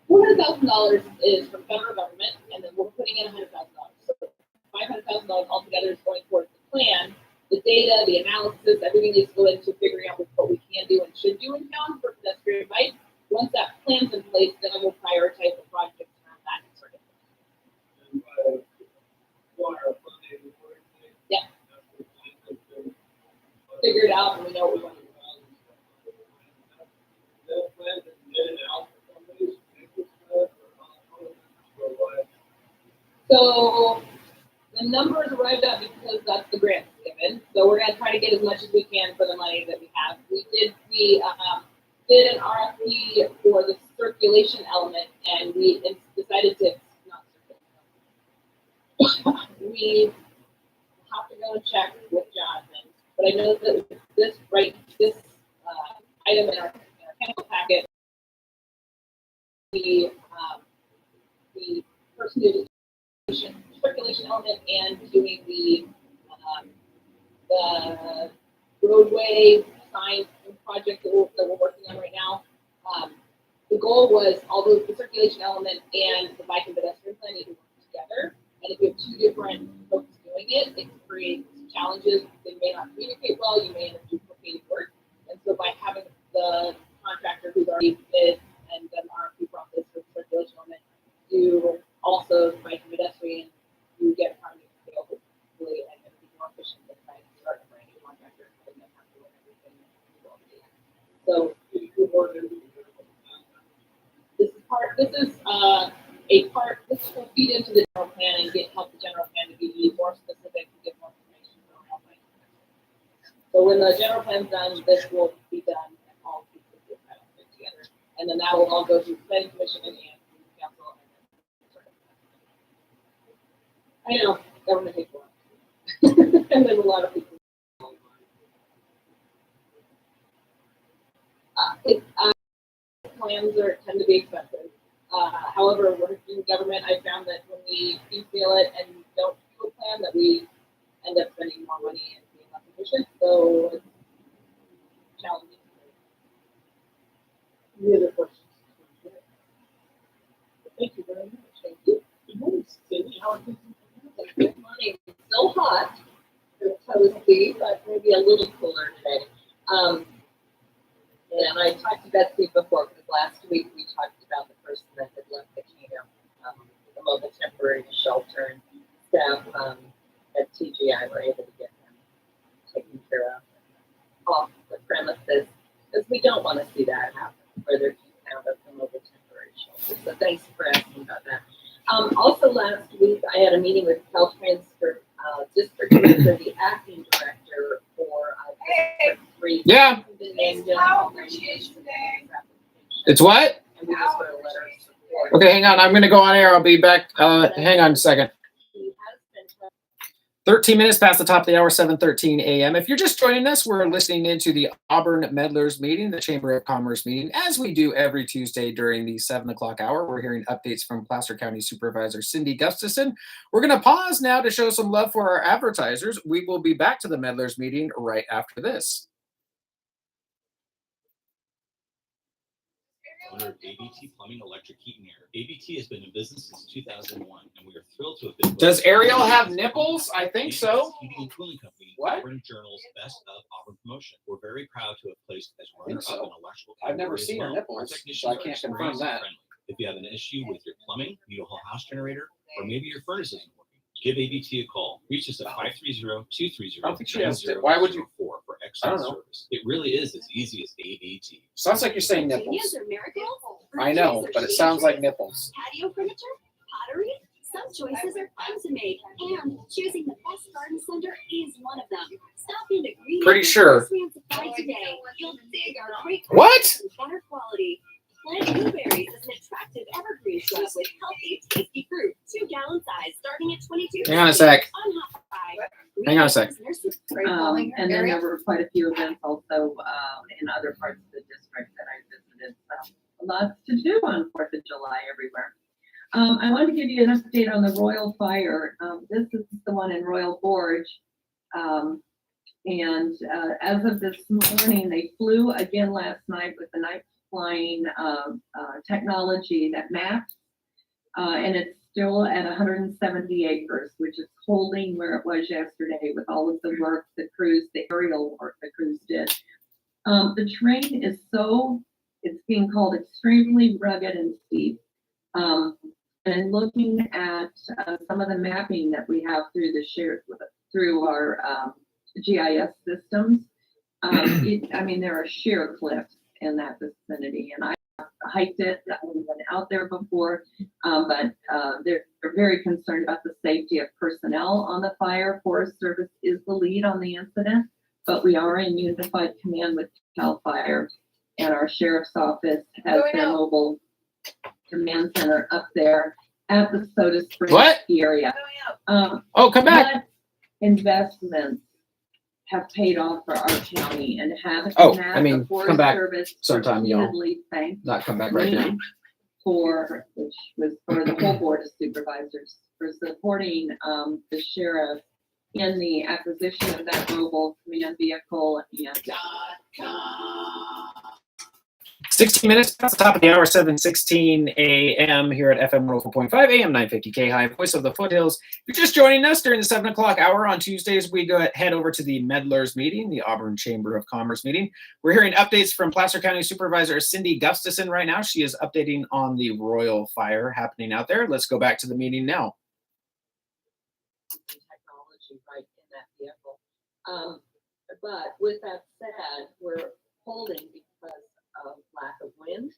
$400,000 is from federal government, and then we're putting in $100,000. So $500,000 altogether is going towards the plan, the data, the analysis, everything needs to go into figuring out what we can do and should do in town for pedestrian bike. Once that plan's in place, then we'll prioritize the projects around that sort of thing. Yeah. Figure it out, and we know what we want to do. So the numbers arrived at because that's the grant given. So we're gonna try to get as much as we can for the money that we have. We did an RFP for the circulation element, and we decided to not circulate. We have to go and check with Jonathan, but I know that this item in our chemical packet, the person who did the circulation element and doing the roadway sign project that we're working on right now. The goal was, although the circulation element and the bike and pedestrian plan need to work together, and if you have two different folks doing it, it creates challenges. They may not communicate well. You may end up duplicating work, and so by having the contractor who's already bid and done the RFP process for the circulation element do also bike and pedestrian, you get economy of scale, hopefully, and it'll be more efficient than trying to start a brand new contractor and then have to work everything. So this will feed into the general plan and help the general plan to be more specific and give more information around bike. So when the general plan's done, this will be done and all pieces will kind of fit together. And then that will all go through the planning commission and council. I know, government takes a lot. And there's a lot of people. Plans tend to be expensive. However, working in government, I found that when we feel it and don't do a plan, that we end up spending more money and being less efficient. So it's challenging. Any other questions? Thank you very much. Thank you. Good morning, Cindy. How are you? Good morning. It's still hot. It's toasty, but maybe a little cooler today. And I talked to Betsy before, because last week we talked about the person that had left the camp, the mobile temporary shelter, and staff at TGI were able to get them taken care of off the premises, because we don't want to see that happen, where they're kicked out of the mobile temporary shelter. So thanks for asking about that. Also last week I had a meeting with Caltrans for District 3 for the acting director for District 3. Yeah. It's Power Appreciation Day. It's what? And we just wrote a letter of support. Okay, hang on. I'm going to go on air. I'll be back. Hang on a second. He has been 13 minutes past the top of the hour, 7:13 a.m. If you're just joining us, we're listening into the Auburn Meddlers meeting, the Chamber of Commerce meeting, as we do every Tuesday during the 7 o'clock hour. We're hearing updates from Placer County Supervisor Cindy Gustafson. We're going to pause now to show some love for our advertisers. We will be back to the Meddlers meeting right after this. Owner of ABT Plumbing, Electric, Heat, and Air. ABT has been in business since 2001, and we are thrilled to have been. Does Ariel have nipples? I think so. Heating and Cooling Company, What? Auburn Journal's Best of Auburn promotion. We're very proud to have placed as runner-up so. in electrical. I've never category as seen her well. nipples, Our so technicians I are can't confirm experienced and that. friendly. If you have an issue with your plumbing, need a whole house generator, or maybe your furnace isn't working, give ABT a call. Reach us at 530-230-9004 I don't think she has why would you? for I excellent don't know. service. It really is as easy as ABT. Sounds like you're saying nipples. Petunias are miracles. I know, but it sounds like nipples. Patio furniture, pottery. Some choices are fun to make, and choosing the best garden center is one of them. Stop into Green Pretty Acres sure. Nursery and Supply today. You'll dig our great What? and better quality. Plant blueberries is an attractive evergreen shrub with healthy, tasty fruit, 2-gallon size, starting at $22. Hang on a sec. On Hot Buy. Hang on a sec. And then there were quite a few events also in other parts of the district that I visited. So lots to do on 4th of July everywhere. I want to give you an update on the Royal Fire. This is the one in Royal Gorge. And as of this morning, they flew again last night with the night flying technology that maps. And it's still at 170 acres, which is holding where it was yesterday with all of the work the crews, the aerial work the crews did. The terrain is it's being called extremely rugged and steep. And looking at some of the mapping that we have through our GIS systems, there are sheer cliffs in that vicinity, and I hiked it. I haven't been out there before, but they're very concerned about the safety of personnel on the fire. Forest Service is the lead on the incident, but we are in unified command with CAL FIRE, and our sheriff's office has their mobile command center up there at the Soda Springs area. Come back. But investments have paid off for our county, and having the Forest come back Service sometime, y'all. repeatedly thanked Not come back right now. me which was for the whole board of supervisors for supporting the sheriff in the acquisition of that mobile command vehicle. And 16 minutes past the top of the hour, 7:16 a.m. here at FM 4.5 AM 950 KAHI, voice of the foothills. If you're just joining us during the 7 o'clock hour on Tuesdays, we head over to the Meddlers meeting, the Auburn Chamber of Commerce meeting. We're hearing updates from Placer County Supervisor Cindy Gustafson right now. She is updating on the Royal Fire happening out there. Let's go back to the meeting now. technology right in that vehicle. But with that said, we're holding because of lack of wind.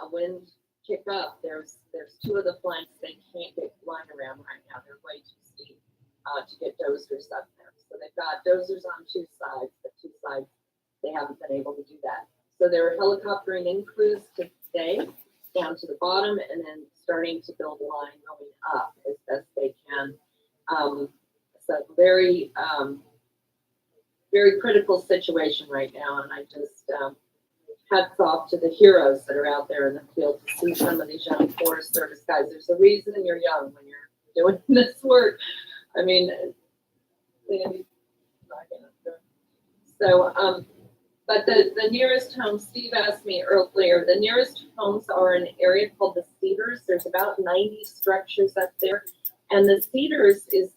A wind kick up. There's two of the flanks they can't get line around right now. They're way too steep to get dozers up there. So they've got dozers on two sides, but two sides they haven't been able to do that. So they're helicoptering in crews today down to the bottom and then starting to build a line going up as best they can. So very critical situation right now, and I just hats off to the heroes that are out there in the field to see some of these young Forest Service guys. There's a reason you're young when you're doing this work. I mean, but the nearest home, Steve asked me earlier, the nearest homes are an area called the Cedars. There's about 90 structures up there, and the Cedars is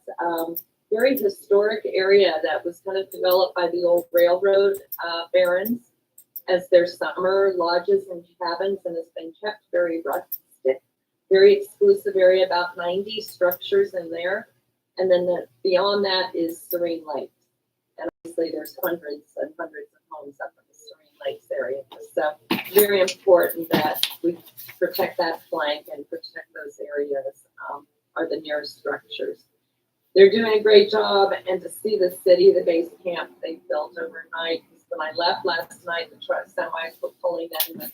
very historic area that was kind of developed by the old railroad barons as their summer lodges and cabins, and has been kept very rustic, very exclusive area, about 90 structures in there. And then beyond that is Serene Lakes. And obviously there's hundreds and hundreds of homes up in the Serene Lakes area. So very important that we protect that flank and protect those areas, are the nearest structures. They're doing a great job, and to see the city, the base camp they built overnight. When I left last night, the truck semis were pulling in with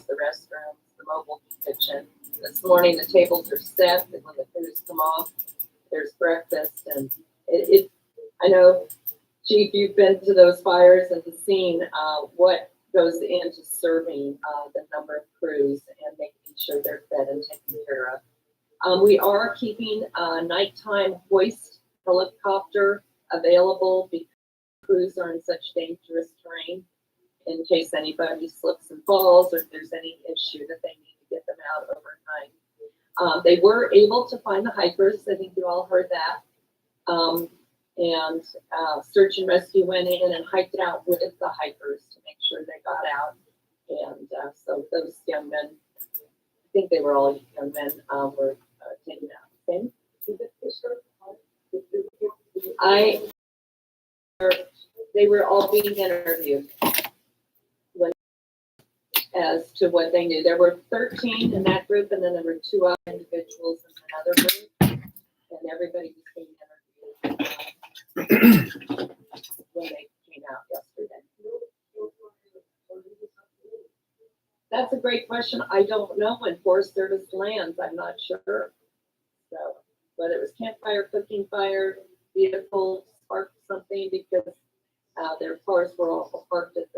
the restrooms, the mobile kitchen. This morning, the tables are set, and when the crews come off, there's breakfast, and I know, Chief, you've been to those fires and seen what goes into serving the number of crews and making sure they're fed and taken care of. We are keeping a nighttime hoist helicopter available because crews are in such dangerous terrain in case anybody slips and falls or if there's any issue that they need to get them out overnight. They were able to find the hikers. I think you all heard that. And search and rescue went in and hiked out with the hikers to make sure they got out. And so those young men, I think they were all young men, were taken out. Same? They were all being interviewed as to what they knew. There were 13 in that group, and then there were 2 other individuals in another group, and everybody was being interviewed when they came out yesterday. That's a great question. I don't know. When Forest Service lands, I'm not sure. So whether it was campfire, cooking fire, vehicle sparked something, because their cars were all parked at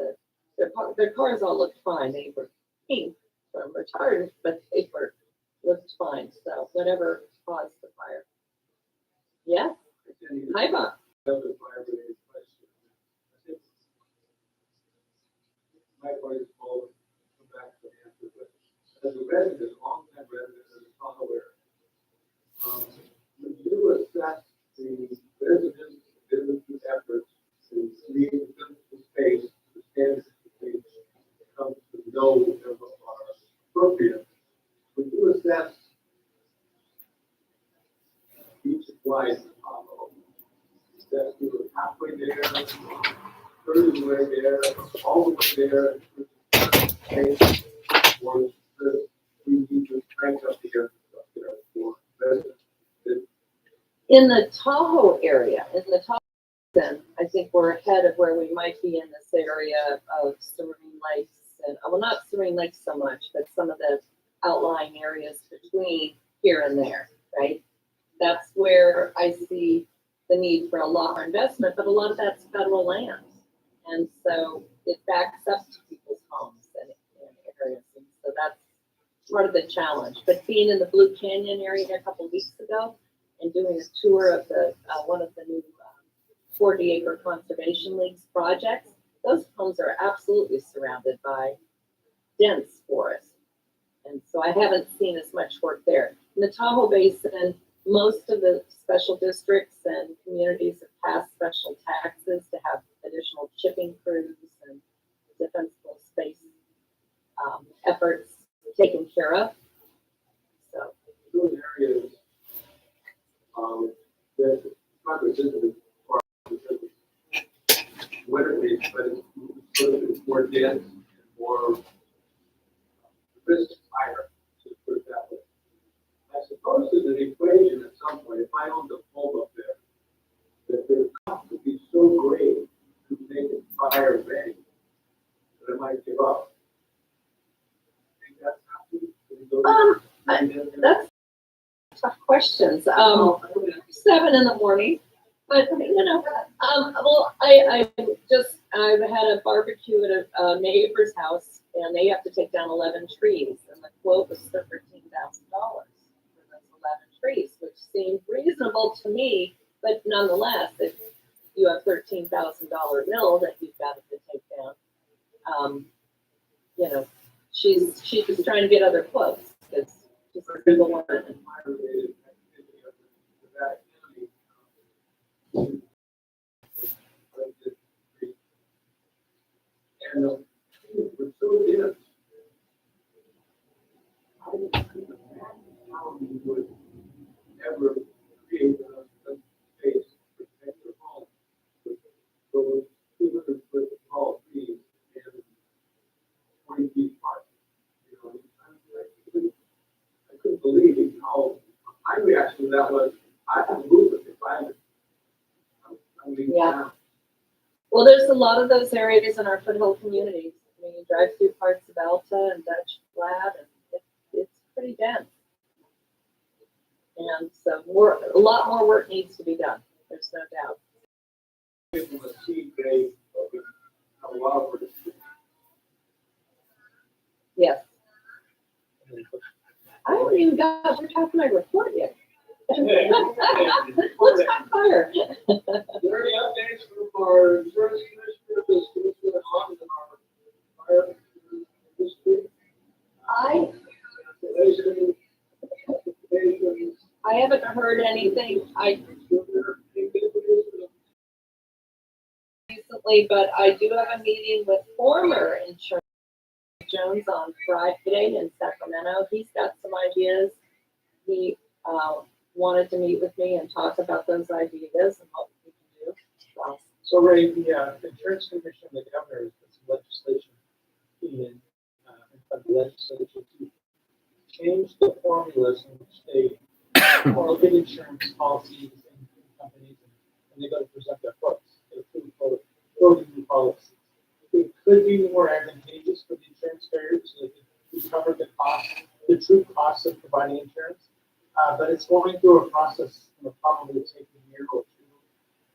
their cars all looked fine. They were pink from retardant, but they looked fine. So whatever caused the fire. Yeah. Hi, Bob. My voice will come back to the answer, but as a resident, long-time resident of the Tahoe area, when you assess the residents' business efforts to create the physical space, the standards that come to know that are appropriate, when you assess each wise in Tahoe, that you were halfway there, third of the way there, all the way there, or we need to crank up the infrastructure for residents. In the Tahoe area, I think we're ahead of where we might be in this area of Serene Lakes, and well, not Serene Lakes so much, but some of the outlying areas between here and there, right? That's where I see the need for a lot more investment, but a lot of that's federal land. And so it backs up to people's homes and areas. And so that's part of the challenge. But being in the Blue Canyon area a couple of weeks ago and doing a tour of the one of the new 40-acre Conservation League's projects, those homes are absolutely surrounded by dense forest. And so I haven't seen as much work there. In the Tahoe Basin, most of the special districts and communities have passed special taxes to have additional chipping crews and defensible space efforts taken care of. So those areas that Congress isn't far winterly, but it's more dense and more risk higher, to put it that way. I suppose there's an equation at some point, if I owned a home up there, that the cost would be so great to make it fire ready that I might give up. I think that's that's tough questions. 7 in the morning, but well, I've had a barbecue at a neighbor's house, and they have to take down 11 trees, and the quote was $13,000 for those 11 trees, which seemed reasonable to me, but nonetheless, if you have $13,000 bill that you've got to take down, she's just trying to get other quotes because she's a single woman. And we're so dense. I don't imagine how we would ever create a space to protect your home with those 200-foot tall trees and 20 feet apart. I couldn't believe how my reaction to that was, I have to move it if I'm Yeah. Well, there's a lot of those areas in our foothill communities. I mean, you drive through parts of Alta and Dutch Flat, and it's pretty dense. And so a lot more work needs to be done. There's no doubt. Yes. I haven't even got to half my report yet. Let's talk fire. Are there any updates from our insurance commissioner that's going on in our fire industry? I haven't heard anything. Recently, but I do have a meeting with former insurance Jones on Friday in Sacramento. He's got some ideas. He wanted to meet with me and talk about those ideas and what we can do. So Ray, the insurance commission, the governor, has put some legislation in front of the legislature to change the formulas in which they look at insurance policies and companies, and they go to present their quotes. They quoting new policies. It could be more advantageous for the insurance carriers so they can cover the cost, the true costs of providing insurance. But it's going through a process, probably take a year or two,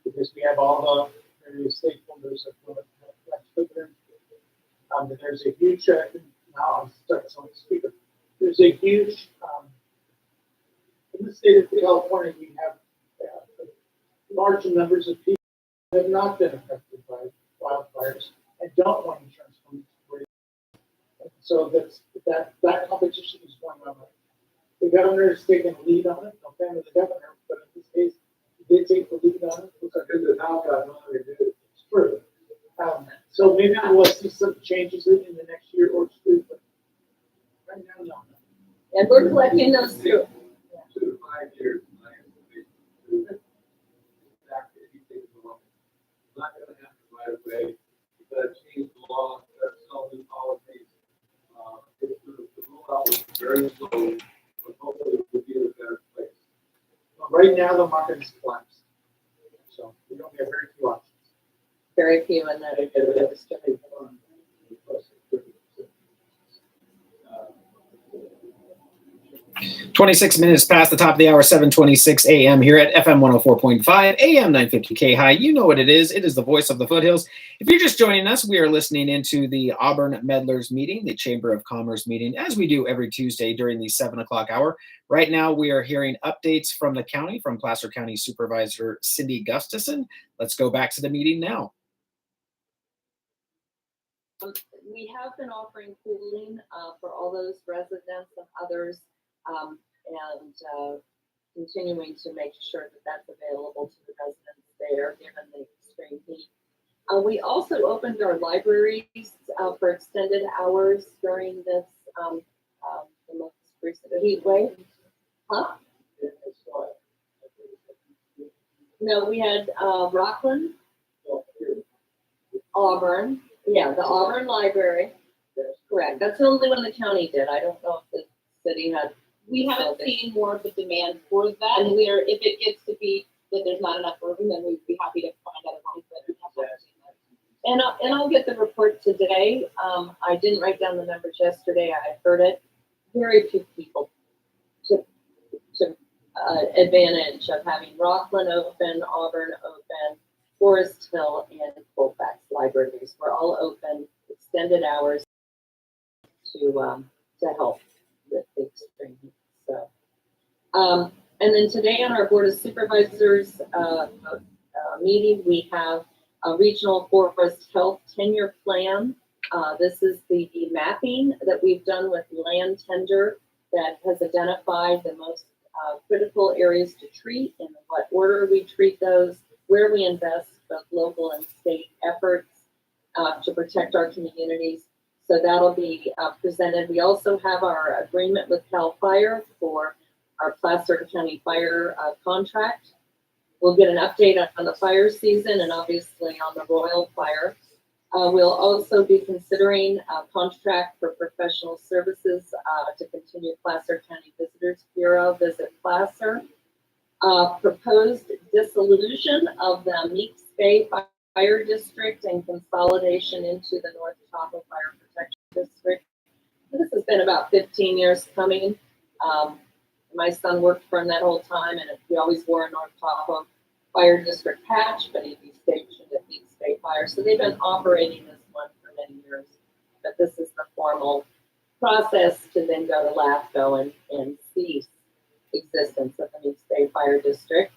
because we have all the various stakeholders that will have to put their input. There's a huge, now I'll start so to speak. There's a huge, in the state of California, we have large numbers of people who have not been affected by wildfires and don't want insurance from so that competition is going on. The governor is taking the lead on it. No fan of the governor, but in this case, he did take the lead on it. Looks like the town got nothing to do. It's true. So maybe we'll see some changes in the next year or two, but right now, no. And we're collecting those too. 2 to 5 years. Not going to happen right away. You've got to change the law, you've got to sell new policies. The rollout was very slow, but hopefully it will be in a better place. Well, right now, the market is collapsed. So we don't have very few options. Very few in that. 26 minutes past the top of the hour, 7:26 a.m. here at FM 104.5, AM 950 KAHI. You know what it is. It is the voice of the foothills. If you're just joining us, we are listening into the Auburn Meddlers meeting, the Chamber of Commerce meeting, as we do every Tuesday during the 7 o'clock hour. Right now, we are hearing updates from the county, from Placer County Supervisor Cindy Gustafson. Let's go back to the meeting now. We have been offering cooling for all those residents and others, and continuing to make sure that that's available to the residents there, given the extreme heat. We also opened our libraries for extended hours during this the most recent heat wave. Huh? No, we had Rockland, Auburn. Yeah, the Auburn Library. Correct. That's the only one the county did. I don't know if the city had. We haven't seen more of a demand for that, and if it gets to be that there's not enough room, then we'd be happy to find other rooms. And I'll get the report today. I didn't write down the numbers yesterday. I heard it. Very few people took advantage of having Rockland open, Auburn open, Forest Hill, and Colfax libraries were all open, extended hours to help with the extreme heat. So, and then today on our Board of Supervisors meeting, we have a regional forest health 10-year plan. This is the mapping that we've done with land tender that has identified the most critical areas to treat and what order we treat those, where we invest both local and state efforts to protect our communities. So that'll be presented. We also have our agreement with CAL FIRE for our Placer County Fire contract. We'll get an update on the fire season and obviously on the Royal Fire. We'll also be considering a contract for professional services to continue Placer County Visitors Bureau, Visit Placer. Proposed dissolution of the Meeks Bay Fire District and consolidation into the North Chaco Fire Protection District. This has been about 15 years coming. my son worked for him that whole time, and we always wore a North Tahoe Fire District patch, but he'd be stationed at East State Fire. So they've been operating this one for many years. But this is the formal process to then go to LAFCO and cease existence of the East State Fire District.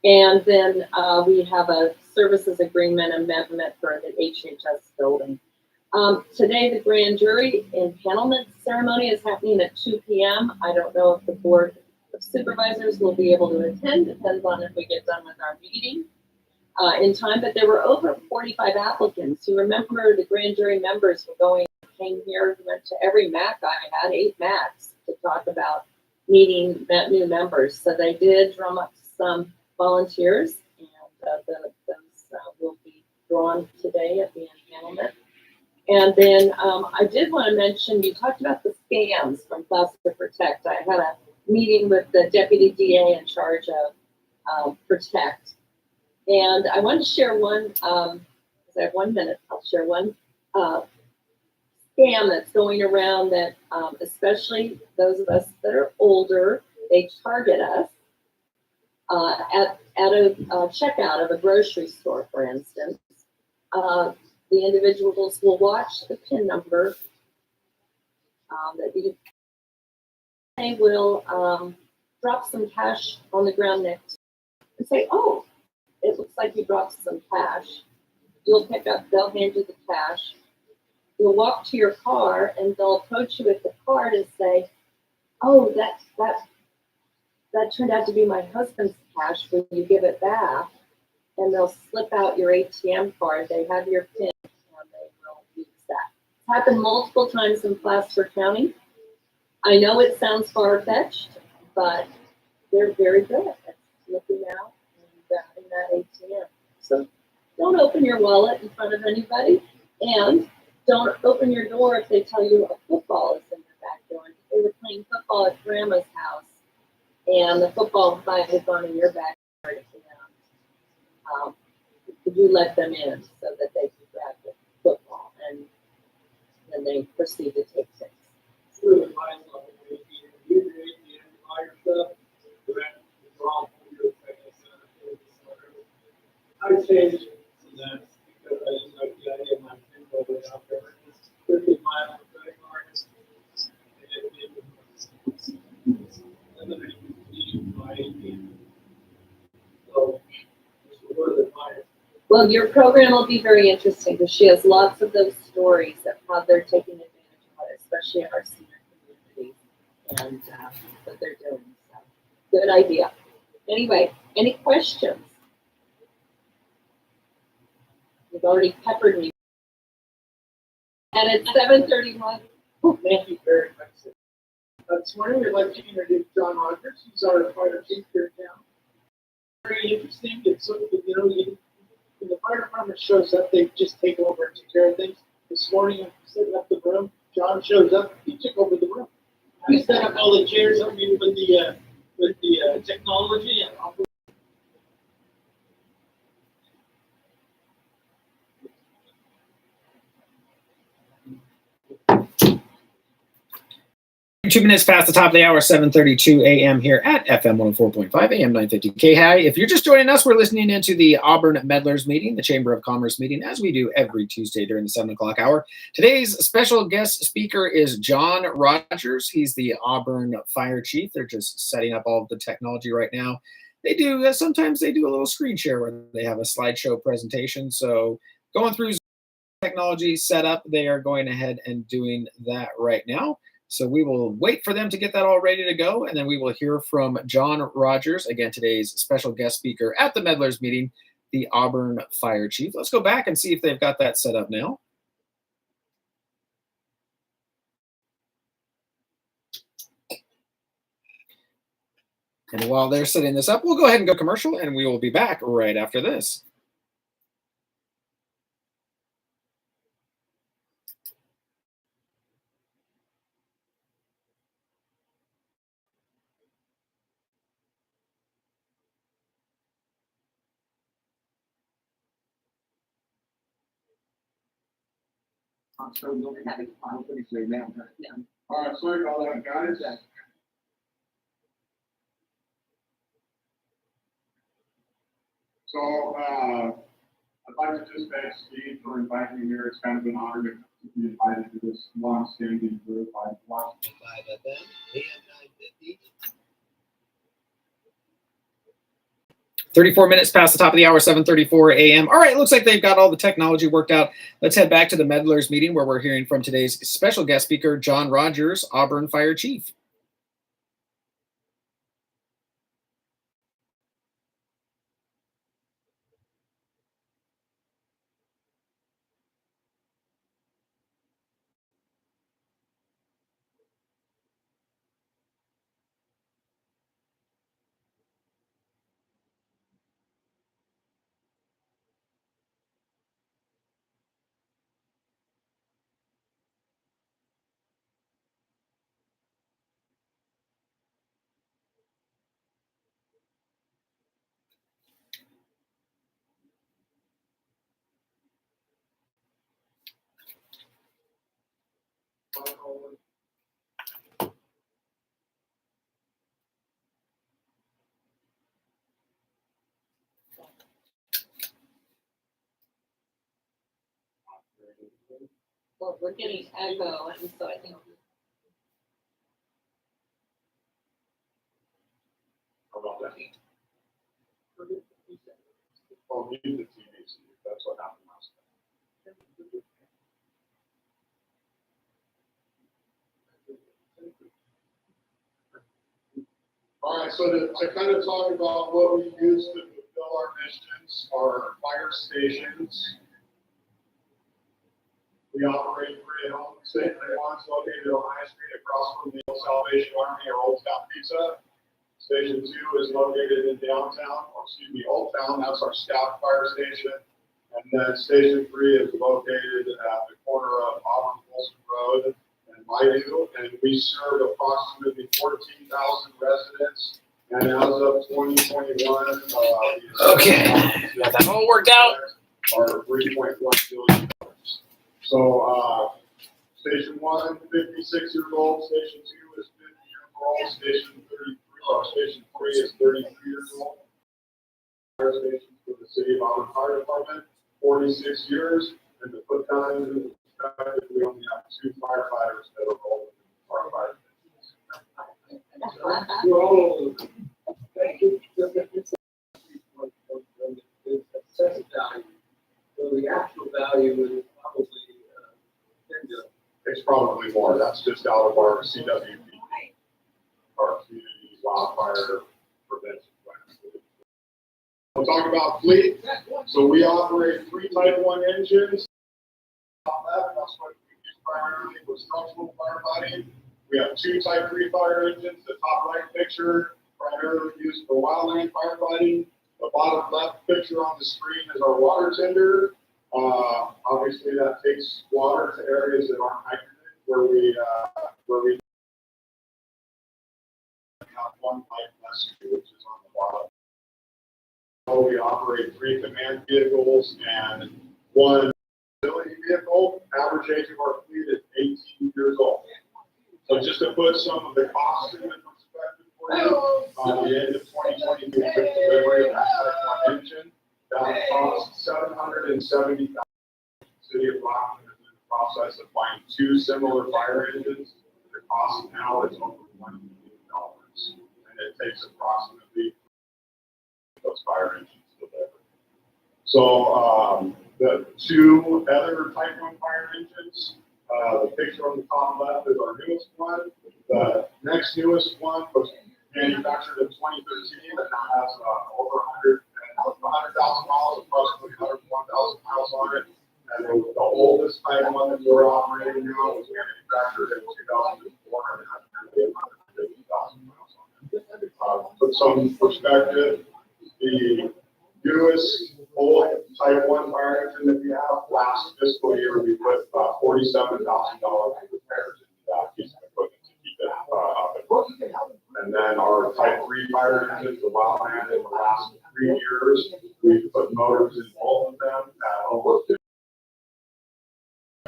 And then we have a services agreement amendment for the HHS building. Today, the grand jury empanelment ceremony is happening at 2 p.m. I don't know if the Board of Supervisors will be able to attend. Depends on if we get done with our meeting in time. But there were over 45 applicants. You remember the grand jury members were came here, went to every MAC I had, 8 MACs, to talk about meeting new members. So they did drum up some volunteers, and those will be drawn today at the empanelment. And then I did want to mention, you talked about the scams from Plaster Protect. I had a meeting with the Deputy DA in charge of Protect. And I want to share one, because I have 1 minute, I'll share one scam that's going around that, especially those of us that are older, they target us at a checkout of a grocery store, for instance. The individuals will watch the PIN number that you. They will drop some cash on the ground next and say, "Oh, it looks like you dropped some cash." You'll pick up. They'll hand you the cash. You'll walk to your car, and they'll approach you with the card and say, "Oh, that turned out to be my husband's cash. Will you give it back?" And they'll slip out your ATM card. They have your PIN, and they will use that. It's happened multiple times in Placer County. I know it sounds far-fetched, but they're very good at slipping out and grabbing that ATM. So don't open your wallet in front of anybody, and don't open your door if they tell you a football is in your back door. They were playing football at Grandma's house, and the football bag had gone in your backyard. Could you let them in so that they could grab the football, and then they proceed to take things. I changed that because I didn't like the idea of my PIN over out there. It's 50 miles of credit cards. And then I need my ATM. So, well, your program will be very interesting because she has lots of those stories of how they're taking advantage of it, especially our senior community, and what they're doing. So, good idea. Anyway, any questions? You've already peppered me. And it's 7:31. Thank you very much. This morning we'd like to introduce John Rogers. He's our fire chief here in town. Very interesting. It's when the fire department shows up, they just take over and take care of things. This morning, I'm setting up the room. John shows up. He took over the room. He set up all the chairs. I mean, with the technology and. Two minutes past the top of the hour, 7:32 a.m. here at FM 104.5 AM 950 KAHI. If you're just joining us, we're listening into the Auburn Meddlers meeting, the Chamber of Commerce meeting, as we do every Tuesday during the 7 o'clock hour. Today's special guest speaker is John Rogers. He's the Auburn Fire Chief. They're just setting up all of the technology right now. They do, sometimes they do a little screen share where they have a slideshow presentation. So going through technology setup, they are going ahead and doing that right now. So we will wait for them to get that all ready to go, and then we will hear from John Rogers, again, today's special guest speaker at the Meddlers meeting, the Auburn Fire Chief. Let's go back and see if they've got that set up now. And while they're setting this up, we'll go ahead and go commercial, and we will be back right after this. All right, sorry about that, guys. So I'd like to just thank Steve for inviting me here. It's kind of an honor to be invited to this long-standing group. I've watched 5 FM, AM 950. 34 minutes past the top of the hour, 7:34 a.m. All right, looks like they've got all the technology worked out. Let's head back to the Meddlers meeting where we're hearing from today's special guest speaker, John Rogers, Auburn Fire Chief. Well, we're getting echo, and so I think. How about that? Oh, mute the TV, that's what happened last time. All right, so to kind of talk about what we use to fulfill our missions, our fire stations. We operate three at home. Station 1 is located on High Street across from the Old Salvation Army or Old Town Pizza. Station 2 is located in downtown, or excuse me, Old Town. That's our Scout Fire Station. And then Station 3 is located at the corner of Auburn Folsom Road and Maydew. And we serve approximately 14,000 residents. And as of 2021, okay, got that all worked out. Are $3.1 billion. So, Station 1, 56 years old. Station 2 is 50 years old. Station 3 is 33 years old. Fire stations for the City of Auburn Fire Department, 46 years. And to put that into perspective, we only have 2 firefighters that are rolled in our fire stations. Well, thank you. Assessed value. So the actual value is probably it's probably more. That's just out of our CWP, our community wildfire prevention plan. We'll talk about fleet. So we operate 3 Type 1 engines. That's what we use primarily for structural firefighting. We have 2 Type 3 fire engines. The top right picture primarily used for wildland firefighting. The bottom left picture on the screen is our water tender. Obviously, that takes water to areas that aren't hydrated, where we have 1 pipe rescue, which is on the bottom. So we operate 3 command vehicles and 1 utility vehicle. Average age of our fleet is 18 years old. So just to put some of the costs into perspective for you, by the end of 2020, we took delivery of that Type 1 engine. That cost $770,000. City of Rockland is in the process of buying 2 similar fire engines. The cost now is over $1 million, and it takes approximately those fire engines to deliver. So the 2 other Type 1 fire engines, the picture on the top left is our newest one. The next newest one was manufactured in 2013 and now has over 100,000 miles, approximately 101,000 miles on it. And the oldest Type 1 that we're operating now was manufactured in 2004 and has nearly 150,000 miles on it. Put some perspective, the newest old Type 1 fire engine that we have, last fiscal year, we put $47,000 in repairs into that piece of equipment to keep it up and running. And then our Type 3 fire engines, the wildland, in the last 3 years, we've put motors in both of them at over 50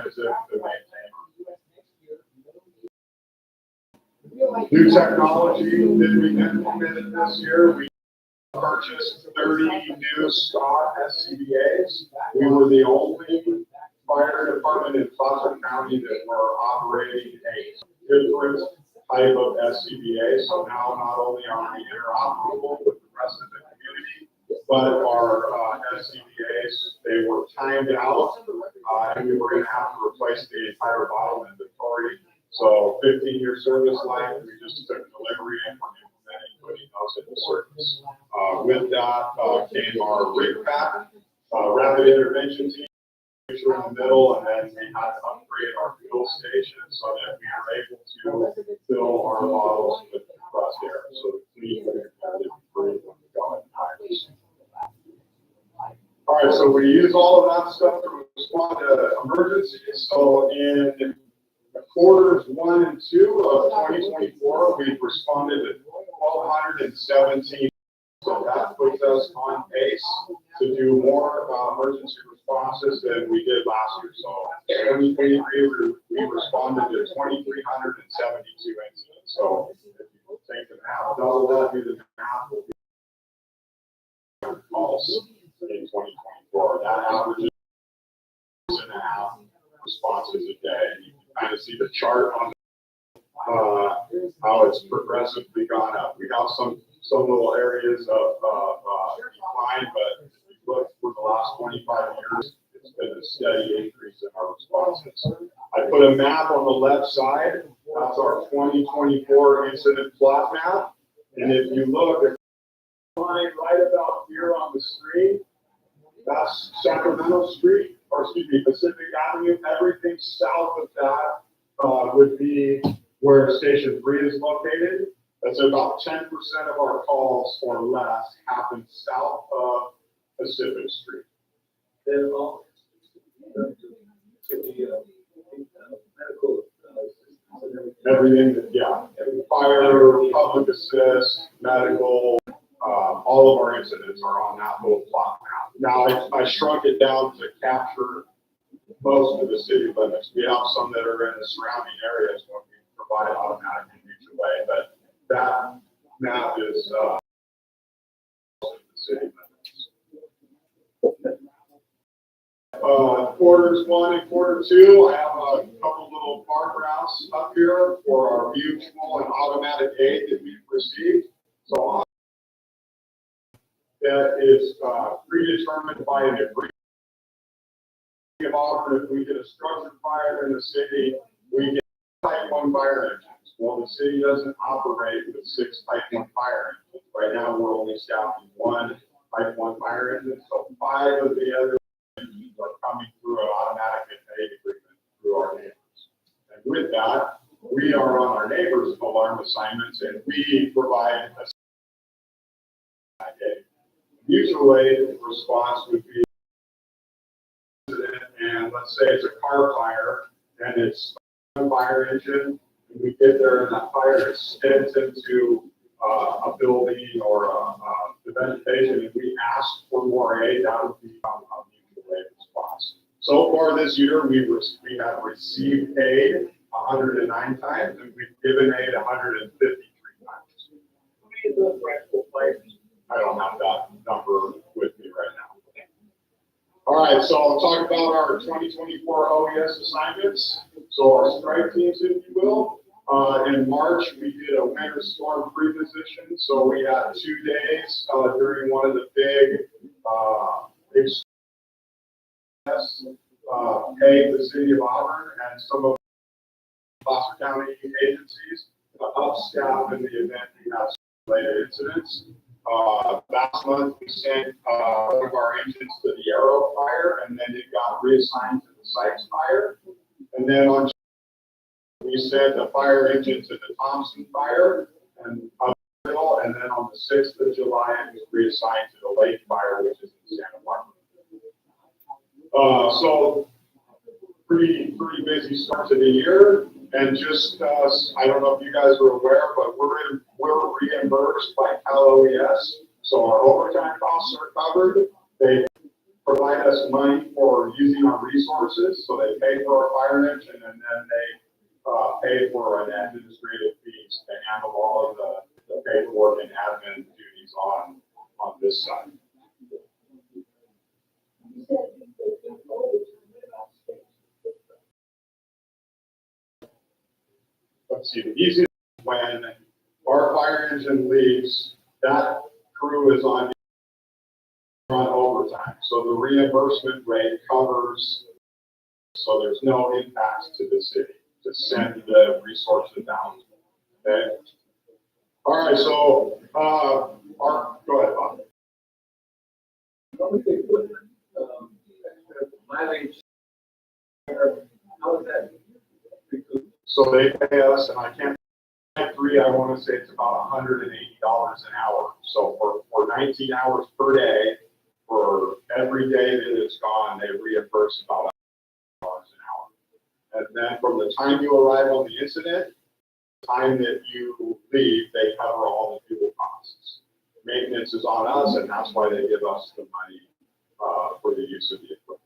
to maintain. New technology that we implemented this year, we purchased 30 new stock SCBAs. We were the only fire department in Placer County that were operating a different type of SCBA. So now not only are we interoperable with the rest of the community, but our SCBAs, they were timed out, and we were going to have to replace the entire bottle inventory. So 15-year service life, we just took delivery and we're implementing, putting those into service. With that came our rig pack, rapid intervention team in the middle, and then we had to upgrade our fuel station so that we are able to fill our bottles with compressed air. So the clean and competitive when we go in tires. All right, so we use all of that stuff to respond to emergencies. So in quarters 1 and 2 of 2024, we've responded to 1,217. So that puts us on pace to do more emergency responses than we did last year. So in 2023, we responded to 2,372 incidents. So if you take the math, double that, do the math, will be calls in 2024. That averages 6.5 responses a day. And you can kind of see the chart on how it's progressively gone up. We have some little areas of decline, but if you look for the last 25 years, it's been a steady increase in our responses. I put a map on the left side. That's our 2024 incident plot map. And if you look, there's a line right about here on the screen. That's Sacramento Street, or excuse me, Pacific Avenue. Everything south of that would be where Station 3 is located. That's about 10% of our calls or less happen south of Pacific Street. Everything that, yeah, fire, public assist, medical, all of our incidents are on that little plot now. Now, I shrunk it down to capture most of the city limits. We have some that are in the surrounding areas when we provide automatic and mutual way, but that map is the city limits. Quarters 1 and quarter 2, I have a couple little bar graphs up here for our mutual and automatic aid that we've received. So that is predetermined by an agreement of Auburn. If we get a structure fire in the city, we get type 1 fire engines. Well, the city doesn't operate with 6 type 1 fire engines. Right now, we're only staffing 1 type 1 fire engine, so 5 of the other engines are coming through an automatic aid agreement through our neighbors. And with that, we are on our neighbors' alarm assignments, and we provide a mutual aid response would be, and let's say it's a car fire, and it's a fire engine, and we get there and that fire extends into a building or the vegetation, and we ask for more aid, that would become a mutual aid response. So far this year, we have received aid 109 times, and we've given aid 153 times. How many of those were actual fires? I don't have that number with me right now. All right, so I'll talk about our 2024 OES assignments. So our strike teams, if you will. In March, we did a winter storm pre-position. So we had 2 days during one of the big pay the city of Auburn and some of the Placer County agencies to up staff in the event we have related incidents. Last month, we sent one of our engines to the Arrow fire, and then it got reassigned to the Sykes fire. And then on we sent a fire engine to the Thompson fire, and then on the 6th of July, it was reassigned to the Lake fire, which is in Santa Barbara. So pretty busy start to the year. And just, I don't know if you guys are aware, but we're reimbursed by OES. So our overtime costs are covered. They provide us money for using our resources. So they pay for our fire engine, and then they pay for an administrative fees to handle all of the paperwork and admin duties on this side. Let's see, the easiest when our fire engine leaves, that crew is on overtime. So the reimbursement rate covers, so there's no impacts to the city to send the resources down. Okay. All right, so go ahead, Bob. Mileage, how is that? So they pay us, and I can't three, I want to say it's about $180 an hour. So for 19 hours per day, for every day that it's gone, they reimburse about $100 an hour. And then from the time you arrive on the incident, the time that you leave, they cover all the fuel costs. Maintenance is on us, and that's why they give us the money for the use of the equipment.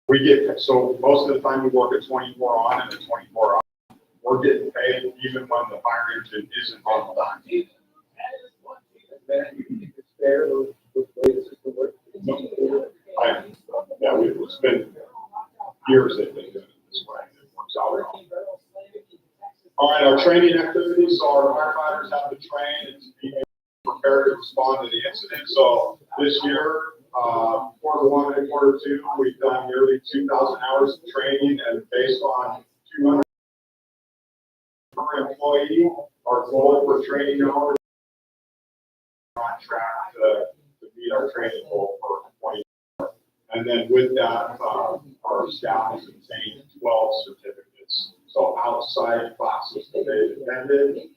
We get, so most of the time we work a 24 on and a 24 off. We're getting paid even when the fire engine isn't on the line. Yeah, it's been years they've been doing it this way. It works out well. All right, our training activities. So our firefighters have to train and be prepared to respond to the incident. So this year, quarter one and quarter two, we've done nearly 2,000 hours of training, and based on 200 per employee, our goal for training hours is on track to meet our training goal for 20. And then with that, our staff has obtained 12 certificates. So outside classes that they've attended,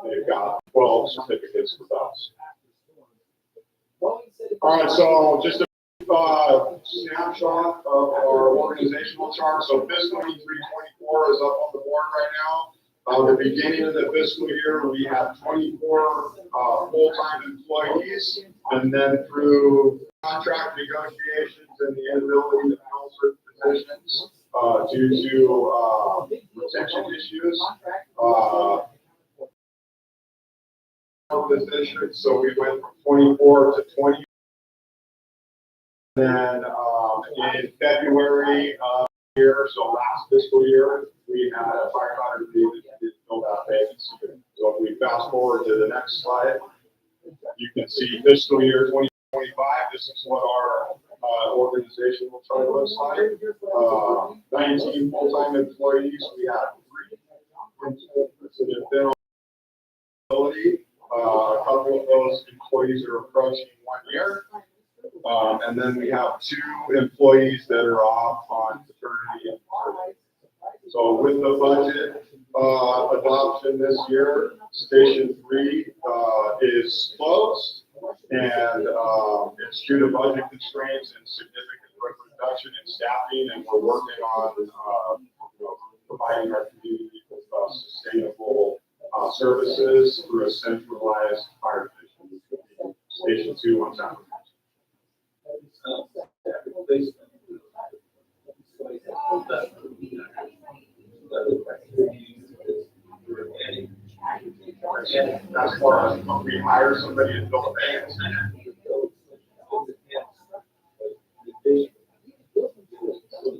they've got 12 certificates with us. All right, so just a snapshot of our organizational chart. So fiscal 23-24 is up on the board right now. The beginning of the fiscal year, we had 24 full-time employees, and then through contract negotiations and the inability to fill certain positions due to retention issues, positions. So we went from 24 to 20. Then in February of the year, so last fiscal year, we had a firefighter leave that didn't fill that vacancy. So if we fast forward to the next slide, you can see fiscal year 2025. This is what our organizational chart looks like. 19 full-time employees. We have 3 that have been on disability. A couple of those employees are approaching 1 year. And then we have 2 employees that are off on paternity and maternity. So with the budget adoption this year, Station 3 is closed, and it's due to budget constraints and significant reduction in staffing, and we're working on providing our community with sustainable services through a centralized fire division. Station 2 on top of that. As far as when we hire somebody in Philippines,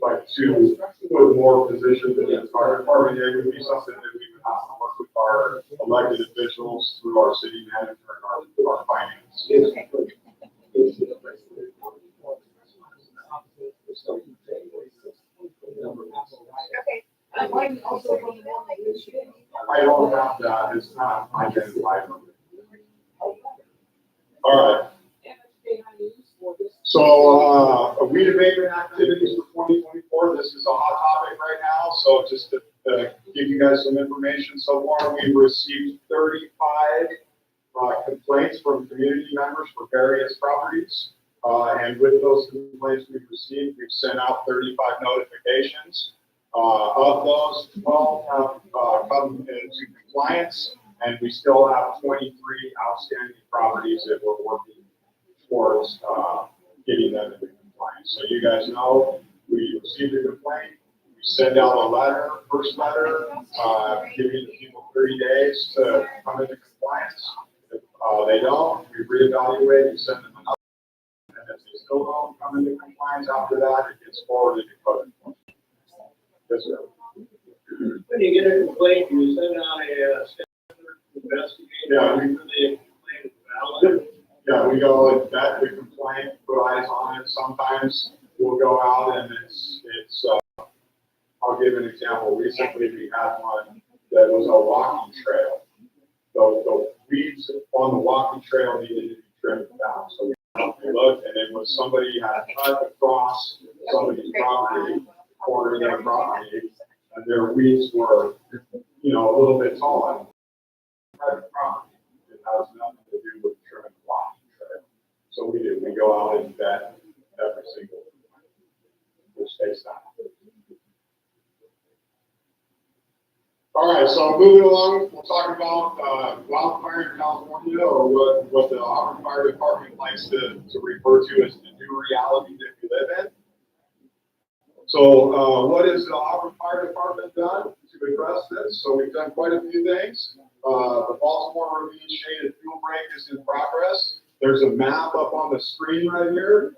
like to put more positions in the fire department, it would be something that we would have to work with our elected officials through our city manager and our finance. I don't have that. It's not identified. All right. So, weed abatement activities for 2024. This is a hot topic right now. So, just to give you guys some information, so far we've received 35 complaints from community members for various properties. And with those complaints we've received, we've sent out 35 notifications. Of those, 12 have come into compliance, and we still have 23 outstanding properties that we're working towards getting them into compliance. So you guys know we received a complaint, we send out a letter, first letter, giving the people 30 days to come into compliance. If They don't, we reevaluate, we send them another, and if they still don't come into compliance after that, it gets forwarded to code enforcement. Yes, sir. When you get a complaint, you send out a investigation. Yeah, the complaint is valid. Yeah, we go vet the complaint, put eyes on it. Sometimes we'll go out and it's I'll give an example. Recently we had one that was a walking trail. The weeds on the walking trail needed to be trimmed down. So we looked and it was somebody had cut across somebody's property, corner of their property, and their weeds were, a little bit tall. Private property. It has nothing to do with trimming the walking trail. So we do. We go out and vet every single which takes time. All right, so moving along, we'll talk about wildfire in California, or what the Auburn Fire Department likes to refer to as the new reality that we live in. So what has the Auburn Fire Department done to address this? So we've done quite a few things. The Baltimore Ravine Shaded Fuel Break is in progress. There's a map up on the screen right here.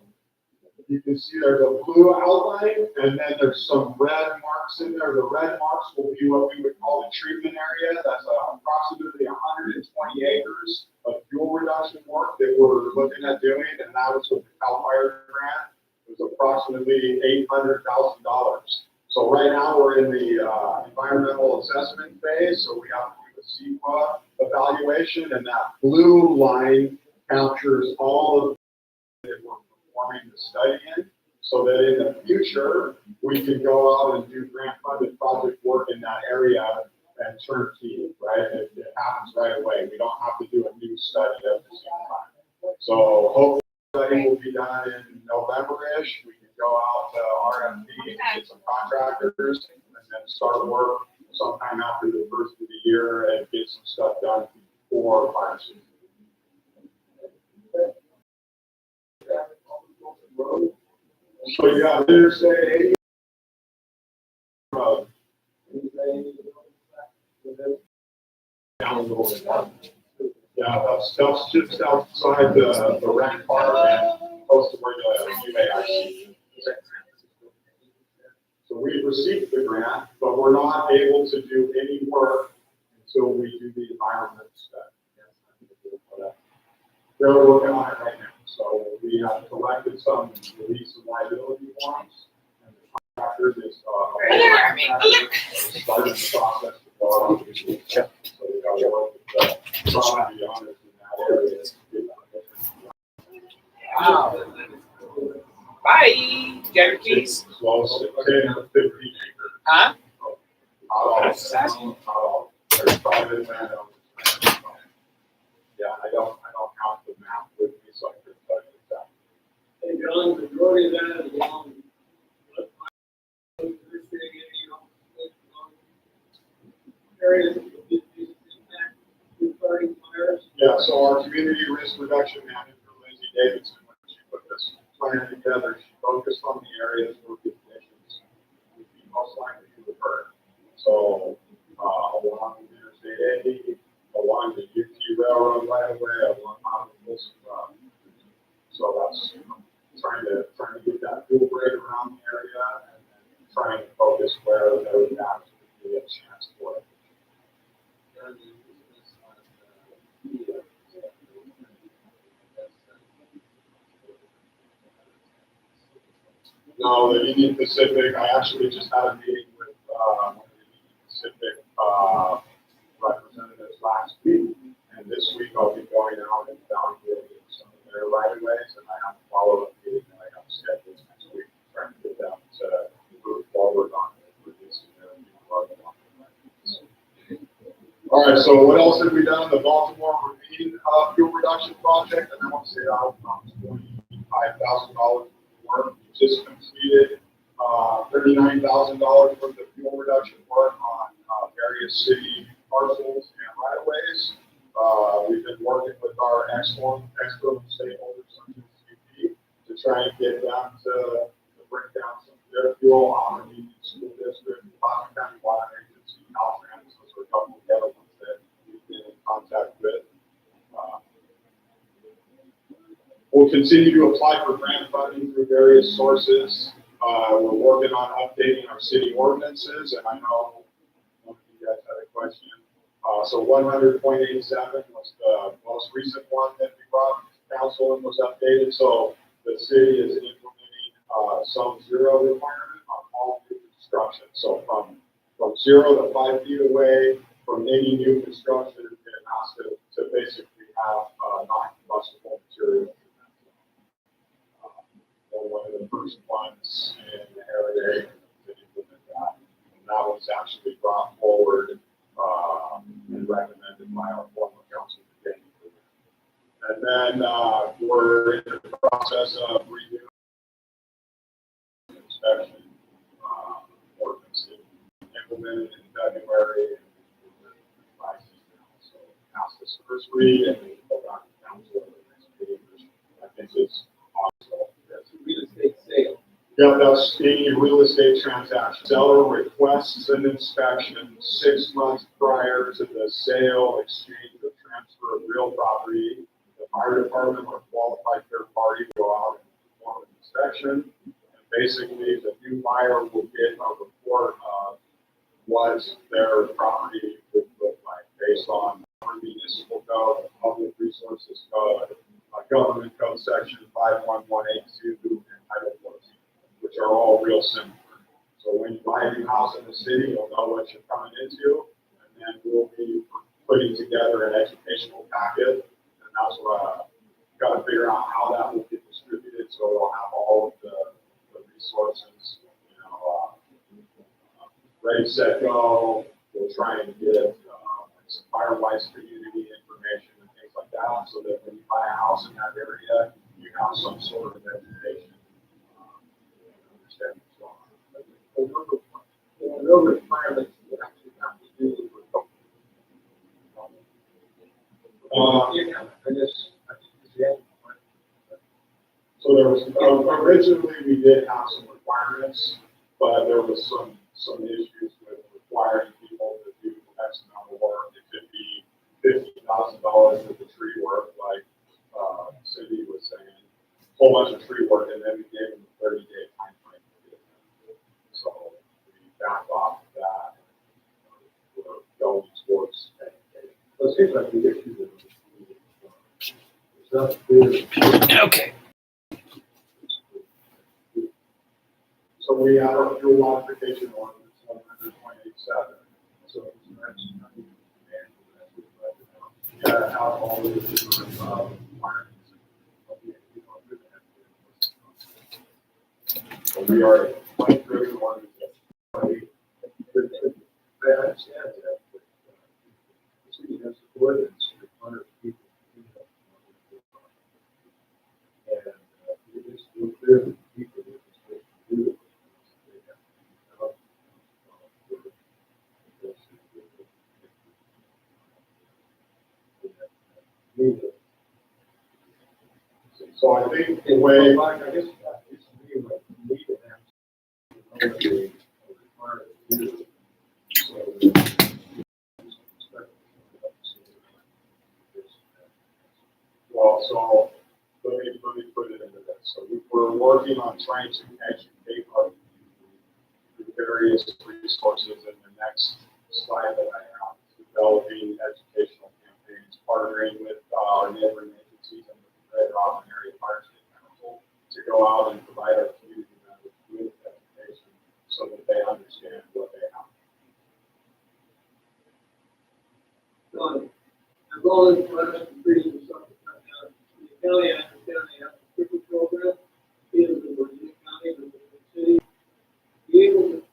You can see there's a blue outline, and then there's some red marks in there. The red marks will be what we would call the treatment area. That's approximately 120 acres of fuel reduction work that we're looking at doing, and that was with the CAL FIRE grant. It was approximately $800,000. So right now we're in the environmental assessment phase, so we have to do a CEQA evaluation, and that blue line captures all of that we're performing the study in, so that in the future we can go out and do grant-funded project work in that area and turnkey, right? It happens right away. We don't have to do a new study every single time. So hopefully the study will be done in November-ish. We can go out to RFP, get some contractors, and then start work sometime after the first of the year and get some stuff done before fire season. So you got Interstate 80 road. Yeah, that's just outside the rec park and close to where the UAIC. So we've received the grant, but we're not able to do any work until we do the environmental study. They're working on it right now. So we have collected some release of liability forms, and the contractor is starting the process to go out. So we got to work with the property owners in that area. Wow. Bye. Got your keys? Well, 10 or 15 acres. Huh? There's private landowners. Yeah, I don't have the map with me, so I couldn't tell you exactly. And John, the majority of that is along areas regarding fires. Yeah, so our community risk reduction manager, Lindsay Davidson, when she put this plan together, she focused on the areas where the conditions would be most likely to occur. So along Interstate 80, along the UT Railroad right away, along this. So that's trying to get that fuel break around the area and then trying to focus where there would actually be a chance for it. No, the Union Pacific, I actually just had a meeting with one of the Union Pacific representatives last week, and this week I'll be going out and evaluating some of their right-of-ways, and I have a follow-up meeting that I have scheduled next week, trying to get them to move forward on reducing their carbon. All right, so what else have we done in the Baltimore Ravine fuel reduction project? And I want to say that was about $25,000 work. We just completed $39,000 worth of fuel reduction work on various city parcels and right-of-ways. We've been working with our external stakeholders such as UP to try and get them to bring down some of their fuel on the Union School District, Boston County Water Agency, Caltrans. Those are a couple of the other ones that we've been in contact with. we'll continue to apply for grant funding through various sources. We're working on updating our city ordinances, and I know one of you guys had a question. So 100.87 was the most recent one that we brought to council and was updated. So the city is implementing some zero requirement on all new construction. So from 0 to 5 feet away from any new construction, it has to basically have non-combustible material. One of the first ones in the area to implement that. And that was actually brought forward and recommended by our former council. And then we're in the process of redoing inspection ordinance implemented in February. So passed this first read and we go back to council in the next meeting, which I think is possible. That's a real estate sale. Yeah, that's any real estate transaction. Seller requests an inspection 6 months prior to the sale, exchange, or transfer of real property. The fire department or qualified third party go out and perform an inspection. And basically, the new buyer will get a report of what their property would look like based on municipal code, public resources code, government code section 51182, and Title 14, which are all real similar. So when you buy a new house in the city, you'll know what you're coming into, and then we'll be putting together an educational packet, and that's what we've got to figure out how that will get distributed, so it'll have all of the resources, ready, set, go. We'll try and get some Firewise community information and things like that, so that when you buy a house in that area, you have some sort of education. Understand what's going on. No requirements you actually have to do with so there was originally we did have some requirements, but there was some issues with requiring people to do X amount of work. It could be $50,000 worth of tree work, like Cindy was saying, a whole bunch of tree work, and then we gave them a 30-day time frame to get it. So we backed off of that. We're going towards educating. So it seems like the issue Okay. So we have our fuel modification ordinance 100.87. So have all of the different requirements. So we are quite very one. I understand that. The city has the ordinance for 100 people. And it is clear that people are supposed to do it. So I think the way, I guess it's me, like, we need to have to do. Well, so let me put it into this. So we're working on trying to educate our community through various resources in the next slide that I have, developing educational campaigns, partnering with our neighboring agencies and with the Greater Auburn Area Fire State Council to go out and provide our community members with education so that they understand what they have. Done. As well as for us to bring something the county, I understand they have a triple program, either in Virginia County or the city. Be able to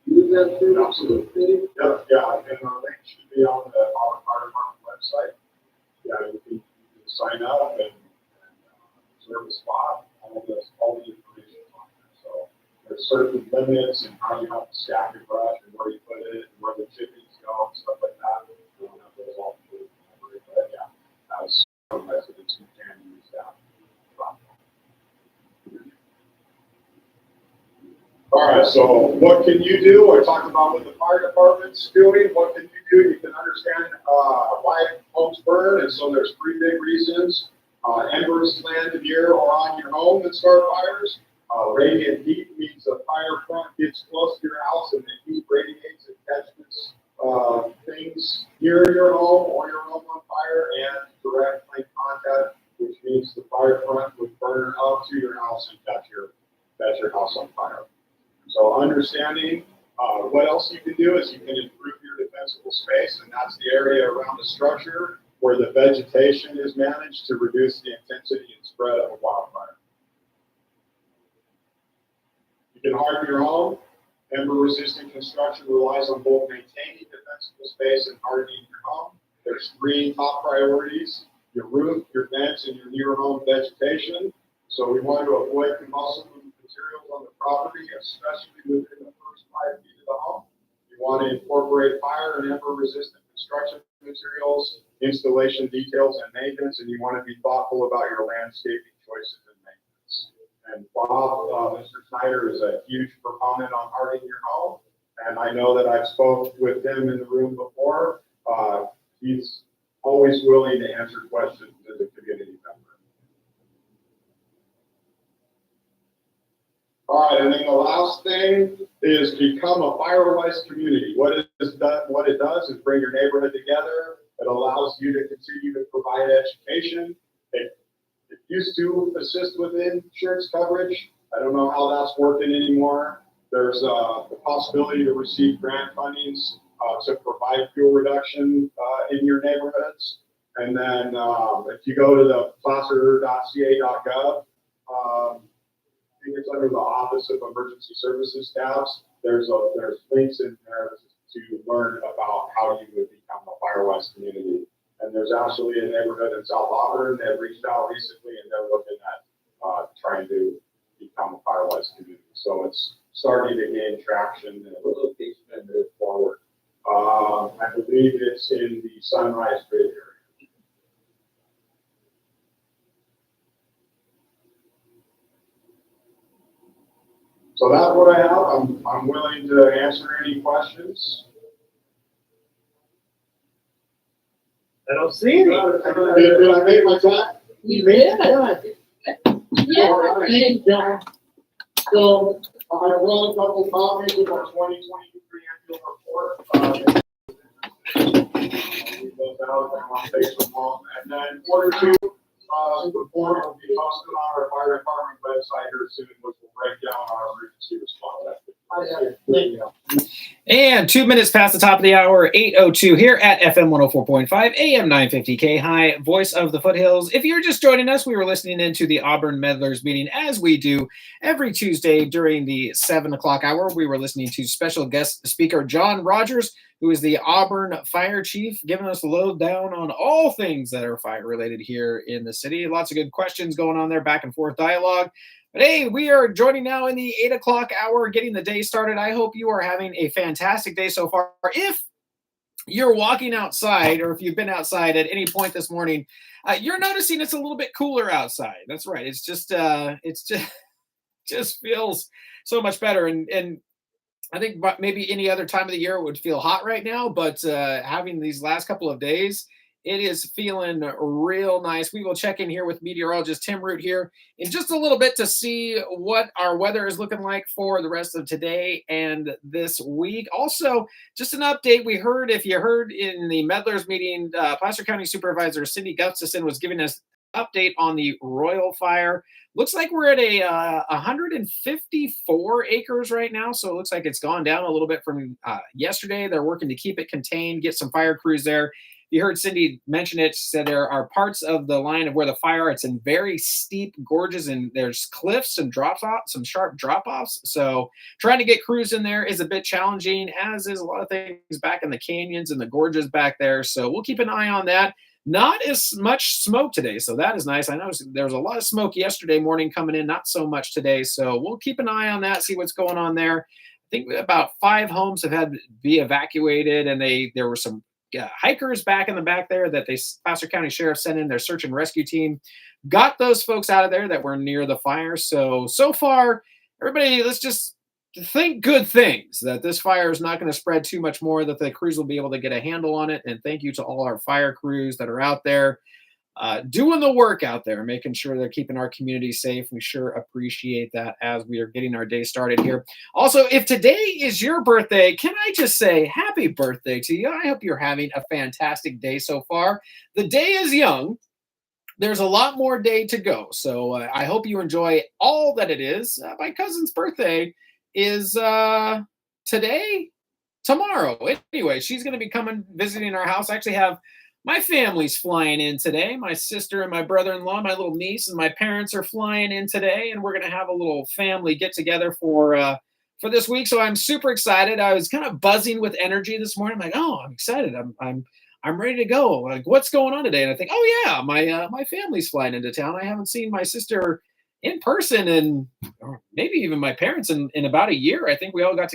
use that service. Absolutely. Yeah, and our link should be on the Auburn Fire Department website. Yeah, you can sign up and reserve a spot. All the information on there. So there's certain limits and how you have to stack your brush and where you put it and where the chippings go and stuff like that. We don't have those all included in the memory, but yeah, as residents who can use that. All right, so what can you do? I talked about what the fire department's doing. What can you do? You can understand why homes burn, and so there's 3 big reasons. Embers land near or on your home that start fires. Radiant heat means the fire front gets close to your house and the heat radiates and catches things near your home or your home on fire, and direct flame contact, which means the fire front would burn up to your house and catch your house on fire. So understanding what else you can do is you can improve your defensible space, and that's the area around the structure where the vegetation is managed to reduce the intensity and spread of a wildfire. You can harden your home. Ember-resistant construction relies on both maintaining defensible space and hardening your home. There's three top priorities: your roof, your vents, and your near home vegetation. So we want to avoid combustible materials on the property, especially within the first 5 feet of the home. You want to incorporate fire and ember-resistant construction materials, installation details, and maintenance, and you want to be thoughtful about your landscaping choices and maintenance. And Bob, Mr. Snyder, is a huge proponent on hardening your home, and I know that I've spoken with him in the room before. He's always willing to answer questions as a community member. All right, and then the last thing is become a fire-wise community. What it does is bring your neighborhood together. It allows you to continue to provide education. It used to assist with insurance coverage. I don't know how that's working anymore. There's the possibility to receive grant fundings to provide fuel reduction in your neighborhoods. And then if you go to the placer.ca.gov, I think it's under the Office of Emergency Services tabs. There's links in there to learn about how you would become a fire-wise community. And there's actually a neighborhood in South Auburn that reached out recently, and they're looking at trying to become a fire-wise community. So it's starting to gain traction and location and move forward. I believe it's in the Sunrise Bridge area. So that's what I have. I'm willing to answer any questions. I don't see any. Did I make my time? You did. Yeah. So I run a couple copies of our 2023 annual report. Leave those out on Facebook, and then order two. The report will be posted on our fire department website here soon, which will break down our emergency response. And 2 minutes past the top of the hour, 8:02 here at FM 104.5, AM 950 KAHI, voice of the foothills. If you're just joining us, we were listening into the Auburn Meddlers meeting, as we do every Tuesday during the 7 o'clock hour. We were listening to special guest speaker John Rogers, who is the Auburn Fire Chief, giving us a lowdown on all things that are fire-related here in the city. Lots of good questions going on there, back and forth dialogue. But hey, we are joining now in the 8 o'clock hour, getting the day started. I hope you are having a fantastic day so far. If you're walking outside, or if you've been outside at any point this morning, you're noticing it's a little bit cooler outside. That's right. It's just feels so much better. And I think maybe any other time of the year it would feel hot right now, but having these last couple of days, it is feeling real nice. We will check in here with meteorologist Tim Root here in just a little bit to see what our weather is looking like for the rest of today and this week. Also, just an update. We heard, if you heard in the Meddlers meeting, Placer County Supervisor Cindy Gustafson was giving us an update on the Royal Fire. Looks like we're at a 154 acres right now, so it looks like it's gone down a little bit from yesterday. They're working to keep it contained, get some fire crews there. You heard Cindy mention it. She said there are parts of the line of where the fire, it's in very steep gorges, and there's cliffs and drop-offs, some sharp drop-offs. So trying to get crews in there is a bit challenging, as is a lot of things back in the canyons and the gorges back there. So we'll keep an eye on that. Not as much smoke today, so that is nice. I noticed there was a lot of smoke yesterday morning coming in, not so much today. So we'll keep an eye on that, see what's going on there. I think about 5 homes have had to be evacuated, and there were some hikers back in the back there that Placer County Sheriff sent in their search and rescue team. Got those folks out of there that were near the fire. So far, everybody, let's just think good things, that this fire is not going to spread too much more, that the crews will be able to get a handle on it. And thank you to all our fire crews that are out there. doing the work out there, making sure they're keeping our community safe. We sure appreciate that as we are getting our day started here. Also, if today is your birthday, can I just say happy birthday to you? I hope you're having a fantastic day so far. The day is young. There's a lot more day to go. So I hope you enjoy all that it is. My cousin's birthday is today, tomorrow. Anyway, she's going to be coming, visiting our house. I actually have my family's flying in today. My sister and my brother-in-law, my little niece and my parents are flying in today. And we're going to have a little family get together for this week. So I'm super excited. I was kind of buzzing with energy this morning. I'm like, oh, I'm excited. I'm ready to go. Like, what's going on today? And I think, oh yeah, my family's flying into town. I haven't seen my sister in person and maybe even my parents in about a year. I think we all got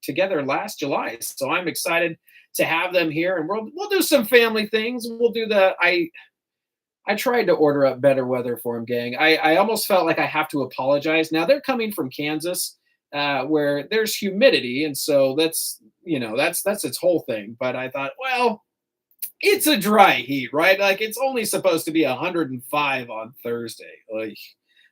together last July. So I'm excited to have them here, and we'll do some family things. We'll do I tried to order up better weather for them, gang. I almost felt like I have to apologize. Now they're coming from Kansas, where there's humidity, and so that's its whole thing. But I thought, well, it's a dry heat, right? Like it's only supposed to be 105 on Thursday.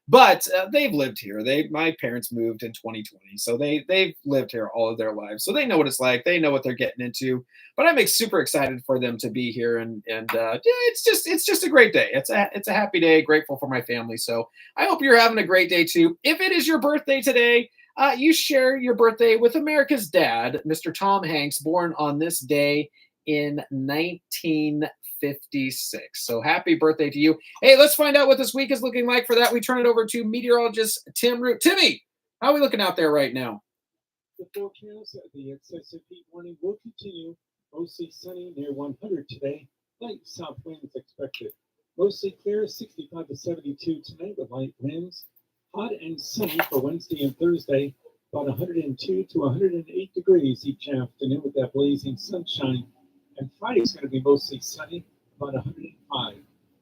But they've lived here. My parents moved in 2020, so they've lived here all of their lives, so they know what it's like. They know what they're getting into. But I'm super excited for them to be here, and it's just a great day. It's a happy day. Grateful for my family. So I hope you're having a great day too. If it is your birthday today, you share your birthday with America's dad, Mr. Tom Hanks, born on this day in 1956. So happy birthday to you. Hey, let's find out what this week is looking like. For that, we turn it over to meteorologist Tim Root. Timmy, how are we looking out there right now? The forecast, the excessive heat warning will continue. Mostly sunny, near 100 today. Light south winds expected. Mostly clear, 65 to 72 tonight with light winds. Hot and sunny for Wednesday and Thursday. About 102 to 108 degrees each afternoon with that blazing sunshine. And Friday's going to be mostly sunny, about 105.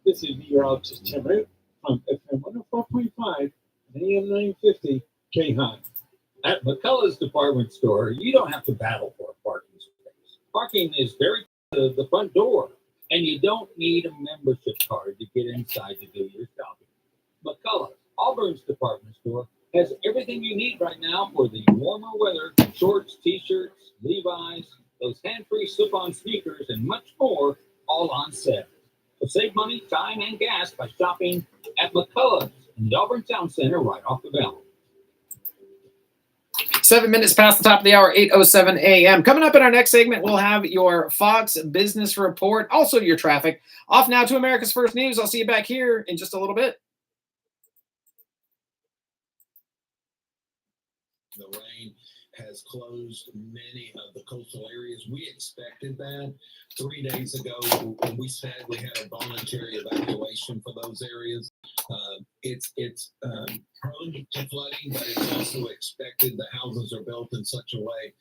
This is meteorologist Tim Root from FM 104.5 and AM 950 KAHI. At McCullough's department store, you don't have to battle for a parking space. Parking is very close to the front door, and you don't need a membership card to get inside to do your shopping. McCullough's, Auburn's department store, has everything you need right now for the warmer weather: shorts, t-shirts, Levi's, those hand-free slip-on sneakers, and much more, all on sale. So save money, time, and gas by shopping at McCullough's in the Auburn Town Center right off the Valley. 7 minutes past the top of the hour, 8:07 a.m. Coming up in our next segment, we'll have your Fox Business Report, also your traffic. Off now to America's First News. I'll see you back here in just a little bit. The rain has closed many of the coastal areas. We expected that 3 days ago when we sadly had a voluntary evacuation for those areas. It's prone to flooding, but it's also expected. The houses are built in such a way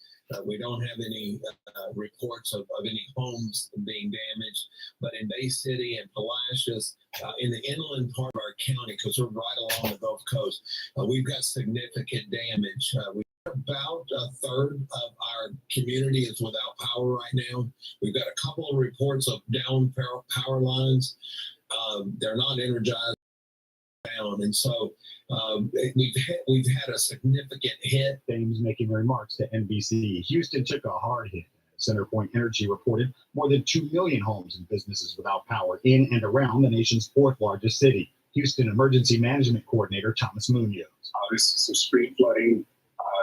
we don't have any reports of any homes being damaged. But in Bay City and Palacios, in the inland part of our county, because we're right along the Gulf Coast, we've got significant damage. About a third of our community is without power right now. We've got a couple of reports of down power lines. They're not energized down, and so we've had a significant hit. Thames making remarks to NBC. Houston took a hard hit. CenterPoint Energy reported more than 2 million homes and businesses without power in and around the nation's fourth largest city. Houston Emergency Management Coordinator Thomas Munoz. This is some street flooding.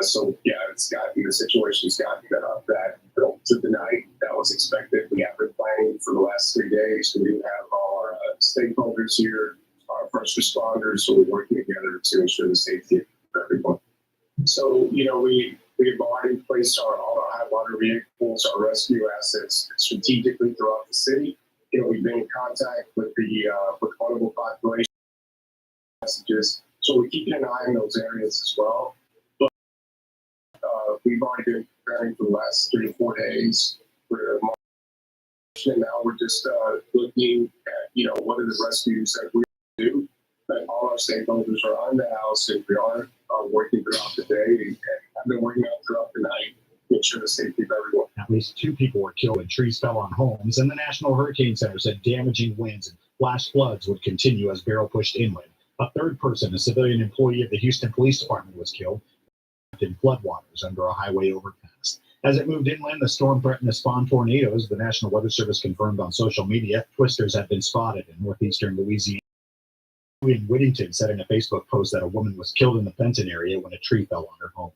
So yeah, the situation's gotten bad to the night. That was expected. We have been planning for the last 3 days. We do have all our stakeholders here, our first responders, so we're working together to ensure the safety of everyone. So, we have already placed all our high water vehicles, our rescue assets strategically throughout the city. We've been in contact with the vulnerable population messages, so we're keeping an eye on those areas as well. We've already been preparing for the last 3 to 4 days. And now we're just looking at, what are the rescues that we do. But all our stakeholders are on the house, and we are working throughout the day. And I've been working out throughout the night to ensure the safety of everyone. At least 2 people were killed and trees fell on homes. And the National Hurricane Center said damaging winds and Flash floods would continue as Beryl pushed inland. A third person, a civilian employee of the Houston Police Department, was killed in floodwaters under a highway overpass. As it moved inland, the storm threatened to spawn tornadoes. The National Weather Service confirmed on social media twisters have been spotted in northeastern Louisiana. In Whittington said in a Facebook post that a woman was killed in the Fenton area when a tree fell on her home.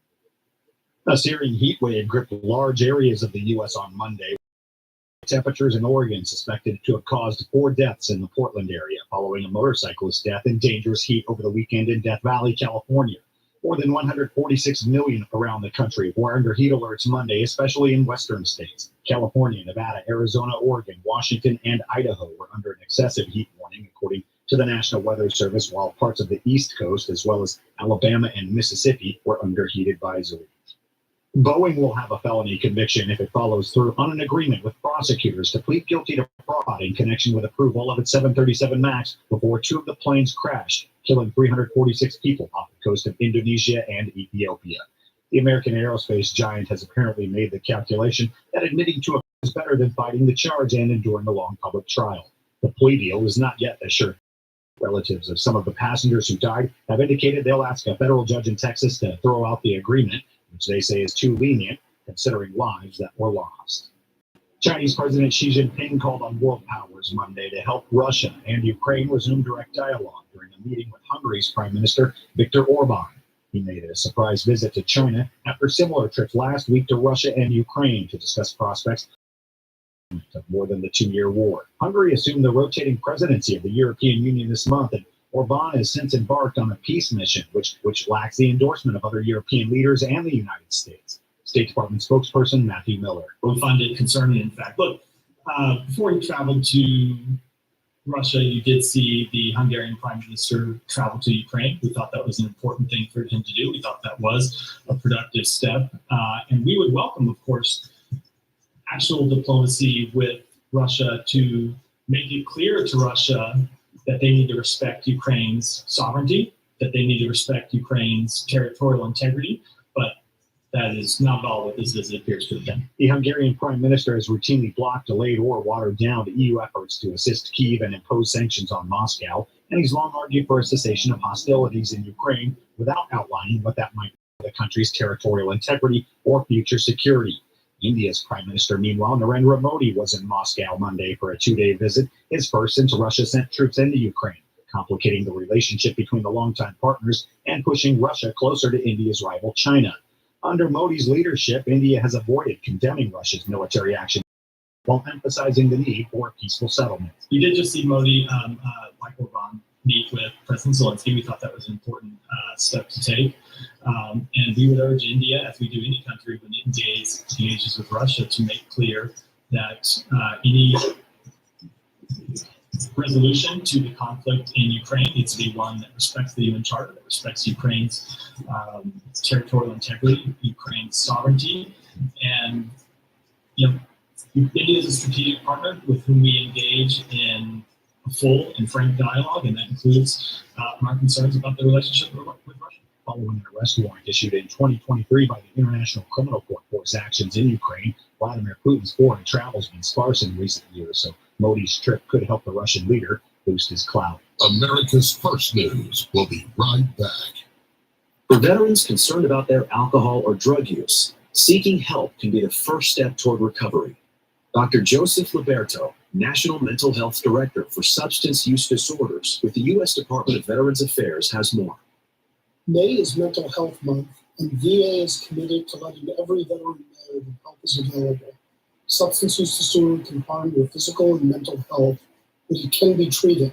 A searing heat wave gripped large areas of the U.S. on Monday. Temperatures in Oregon suspected to have caused 4 deaths in the Portland area following a motorcyclist's death in dangerous heat over the weekend in Death Valley, California. More than 146 million around the country were under heat alerts Monday, especially in western states. California, Nevada, Arizona, Oregon, Washington, and Idaho were under an excessive heat warning, according to the National Weather Service, while parts of the East Coast, as well as Alabama and Mississippi, were under heat advisory. Boeing will have a felony conviction if it follows through on an agreement with prosecutors to plead guilty to fraud in connection with approval of its 737 MAX before 2 of the planes crashed, killing 346 people off the coast of Indonesia and Ethiopia. The American aerospace giant has apparently made the calculation that admitting to a is better than fighting the charge and enduring a long public trial. The plea deal is not yet assured. Relatives of some of the passengers who died have indicated they'll ask a federal judge in Texas to throw out the agreement, which they say is too lenient, considering lives that were lost. Chinese President Xi Jinping called on world powers Monday to help Russia and Ukraine resume direct dialogue during a meeting with Hungary's Prime Minister Viktor Orban. He made a surprise visit to China after similar trips last week to Russia and Ukraine to discuss prospects of more than the 2-year war. Hungary assumed the rotating presidency of the European Union this month, and Orban has since embarked on a peace mission, which lacks the endorsement of other European leaders and the United States. State Department spokesperson Matthew Miller. We find it concerning. In fact, look, before he traveled to Russia, you did see the Hungarian Prime Minister travel to Ukraine. We thought that was an important thing for him to do. We thought that was a productive step. And we would welcome, of course, actual diplomacy with Russia to make it clear to Russia that they need to respect Ukraine's sovereignty, that they need to respect Ukraine's territorial integrity, but that is not at all what this visit appears to have been. The Hungarian Prime Minister has routinely blocked, delayed, or watered down EU efforts to assist Kyiv and impose sanctions on Moscow, and he's long argued for a cessation of hostilities in Ukraine without outlining what that might mean for the country's territorial integrity or future security. India's Prime Minister, meanwhile, Narendra Modi, was in Moscow Monday for a 2-day visit, his first since Russia sent troops into Ukraine, complicating the relationship between the longtime partners and pushing Russia closer to India's rival China. Under Modi's leadership, India has avoided condemning Russia's military action while emphasizing the need for a peaceful settlement. You did just see Modi, like Orban, meet with President Zelensky. We thought that was an important step to take. And we would urge India, as we do any country when it engages with Russia, to make clear that any resolution to the conflict in Ukraine needs to be one that respects the UN Charter, that respects Ukraine's territorial integrity, Ukraine's sovereignty. And, India is a strategic partner with whom we engage in a full and frank dialogue, and that includes our concerns about the relationship with Russia. Following an arrest warrant issued in 2023 by the International Criminal Court for his actions in Ukraine, Vladimir Putin's foreign travel has been sparse in recent years, so Modi's trip could help the Russian leader boost his clout. America's First News will be right back. For veterans concerned about their alcohol or drug use, seeking help can be the first step toward recovery. Dr. Joseph Liberto, National Mental Health Director for Substance Use Disorders with the U.S. Department of Veterans Affairs, has more. May is Mental Health Month, and VA is committed to letting every veteran know that help is available. Substance use disorder can harm your physical and mental health, but it can be treated.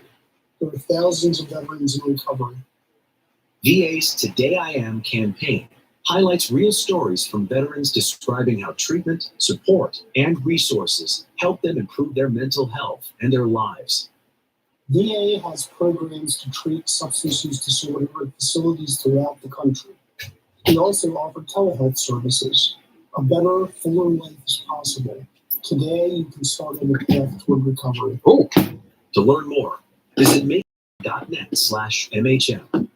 There are thousands of veterans in recovery. VA's Today I Am campaign highlights real stories from veterans describing how treatment, support, and resources help them improve their mental health and their lives. VA has programs to treat substance use disorder at facilities throughout the country. We also offer telehealth services. A better, fuller life is possible. Today, you can start on the path toward recovery. Oh, to learn more, visit make.net/MHM.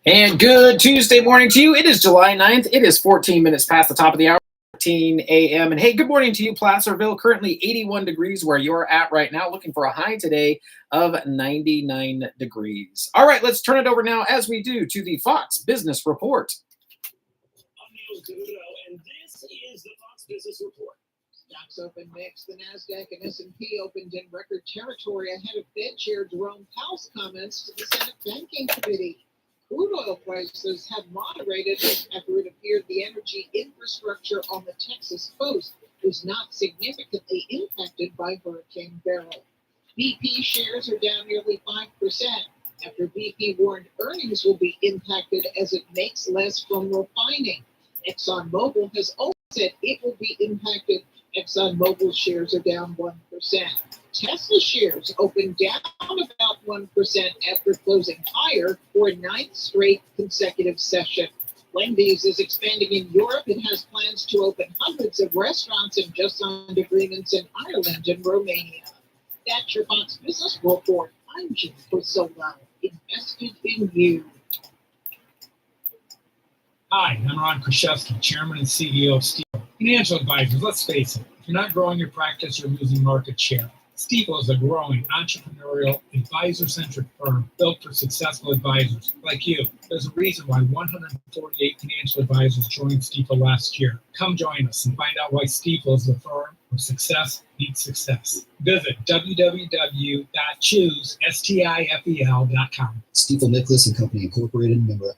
And good Tuesday morning to you. It is July 9th. It is 14 minutes past the top of the hour. 8:16 a.m. And hey, good morning to you, Placerville. Currently 81 degrees where you're at right now, looking for a high today of 99 degrees. All right, let's turn it over now, as we do, to the Fox Business Report. I'm Neil Canuto, and this is the Fox Business Report. Stocks open mixed. The Nasdaq and S&P opened in record territory ahead of Fed Chair Jerome Powell's comments to the Senate Banking Committee. Crude oil prices have moderated after it appeared the energy infrastructure on the Texas coast was not significantly impacted by Hurricane Beryl. BP shares are down nearly 5% after BP warned earnings will be impacted as it makes less from refining. ExxonMobil has also said it will be impacted. ExxonMobil shares are down 1%. Tesla shares opened down about 1% after closing higher for a ninth straight consecutive session. Wendy's is expanding in Europe and has plans to open hundreds of restaurants and just signed agreements in Ireland and Romania. That's your Fox Business Report. I'm Jim Priscilla, invested in you. Hi, I'm Ron Kraszewski, Chairman and CEO of Stifel. Financial advisors, let's face it, if you're not growing your practice, you're losing market share. Stifel is a growing, entrepreneurial, advisor-centric firm built for successful advisors like you. There's a reason why 148 financial advisors joined Stifel last year. Come join us and find out why Stifel is the firm where success meets success. Visit www.choosestifel.com. Stifel Nicholas and Company Incorporated, member.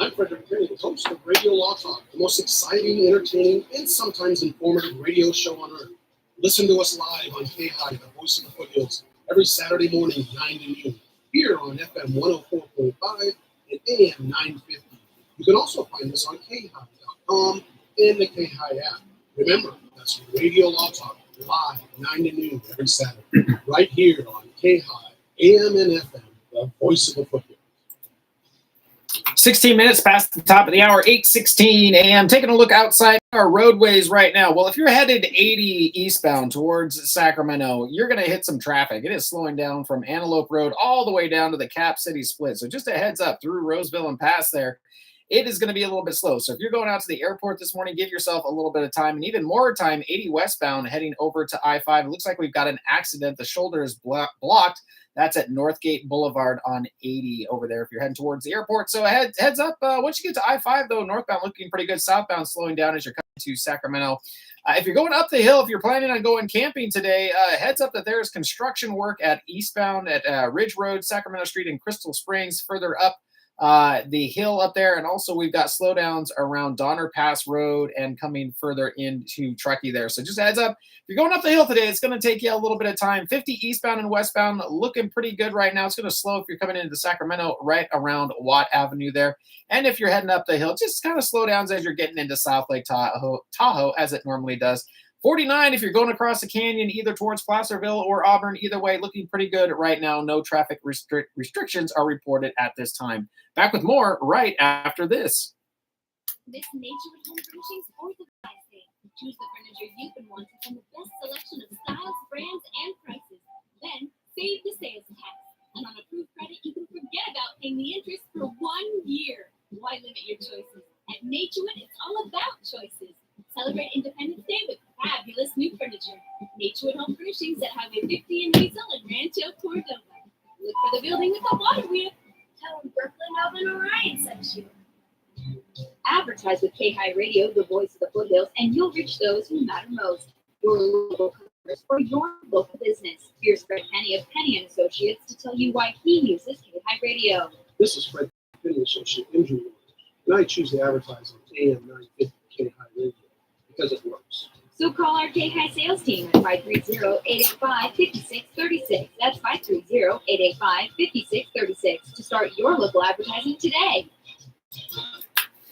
I'm Frederick Penny, host of Radio Law Talk, the most exciting, entertaining, and sometimes informative radio show on earth. Listen to us live on KAHI, the voice of the foothills, every Saturday morning, 9 to noon, here on FM 104.5 and AM 950. You can also find us on KAHI.com and the KAHI app. Remember, that's Radio Law Talk, live, 9 to noon, every Saturday, right here on KAHI, AM and FM, the voice of the foothills. 16 minutes past the top of the hour, 8:16 a.m. Taking a look outside our roadways right now. Well, if you're headed 80 eastbound towards Sacramento, you're going to hit some traffic. It is slowing down from Antelope Road all the way down to the Cap City split. So just a heads up through Roseville and past there, it is going to be a little bit slow. So if you're going out to the airport this morning, give yourself a little bit of time and even more time, 80 westbound heading over to I-5. It looks like we've got an accident. The shoulder is blocked. That's at Northgate Boulevard on 80 over there if you're heading towards the airport. So heads up. Once you get to I-5, though, northbound looking pretty good. Southbound slowing down as you're coming to Sacramento. If you're going up the hill, if you're planning on going camping today, heads up that there's construction work at eastbound at Ridge Road, Sacramento Street, and Crystal Springs, further up the hill up there. And also we've got slowdowns around Donner Pass Road and coming further into Truckee there. So just a heads up, if you're going up the hill today, it's going to take you a little bit of time. 50 eastbound and westbound looking pretty good right now. It's going to slow if you're coming into Sacramento right around Watt Avenue there. And if you're heading up the hill, just kind of slow downs as you're getting into South Lake Tahoe as it normally does. 49 if you're going across the canyon, either towards Placerville or Auburn. Either way, looking pretty good right now. No traffic restrictions are reported at this time. Back with more right after this. This Nature at Home Furnishings 4th of July sale. Choose the furniture you've been wanting from the best selection of styles, brands, and prices. Then save the sales tax. And on approved credit, you can forget about paying the interest for 1 year. Why limit your choices? At Naturewood, it's all about choices. Celebrate Independence Day with fabulous new furniture. Naturewood Home Furnishings at Highway 50 in Hazel and Rancho Cordova. Look for the building with the water wheel. Tell them Brooklyn, Alvin, Orion sent you. Advertise with KAHI Radio, the voice of the foothills, and you'll reach those who matter most. Your local customers or your local business. Here's Fred Penny of Penny & Associates to tell you why he uses KAHI Radio. This is Fred Penny Associate Injury Lawyers, and I choose to advertise on AM 950 KAHI Radio because it works. So call our KAHI sales team at 530-885-5636. That's 530-885-5636 to start your local advertising today.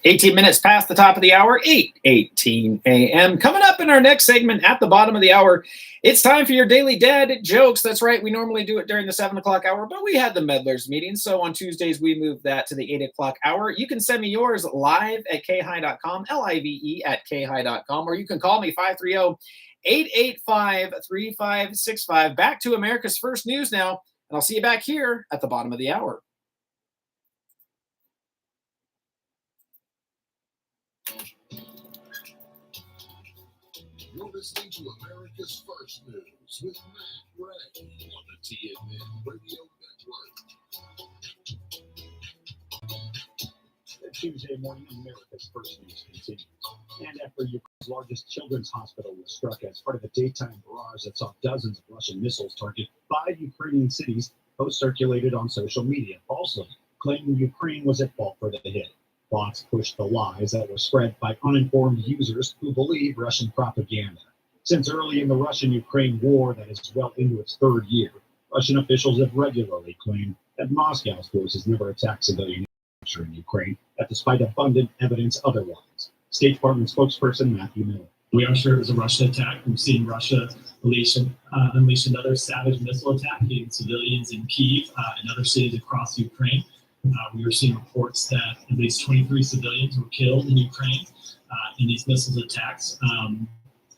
18 minutes past the top of the hour, 8:18 a.m. Coming up in our next segment at the bottom of the hour, it's time for your daily dad jokes. That's right. We normally do it during the 7 o'clock hour, but we had the meddlers meeting. So on Tuesdays, we moved that to the 8 o'clock hour. You can send me yours live at KAHI.com, LIVE at KAHI.com, or you can call me 530-885-3565. Back to America's First News now, and I'll see you back here at the bottom of the hour. You're listening to America's First News with Matt Ray on the TNN Radio Network. Tuesday morning, America's First News continues. And after Ukraine's largest children's hospital was struck as part of a daytime barrage that saw dozens of Russian missiles target 5 Ukrainian cities, posts circulated on social media, falsely claiming Ukraine was at fault for the hit. Bots pushed the lies that were spread by uninformed users who believe Russian propaganda. Since early in the Russian-Ukraine war that is well into its third year, Russian officials have regularly claimed that Moscow's forces never attacked civilian infrastructure in Ukraine, that despite abundant evidence otherwise. State Department spokesperson Matthew Miller. We are sure it was a Russian attack. We've seen Russia unleash another savage missile attack against civilians in Kyiv and other cities across Ukraine. We are seeing reports that at least 23 civilians were killed in Ukraine in these missile attacks.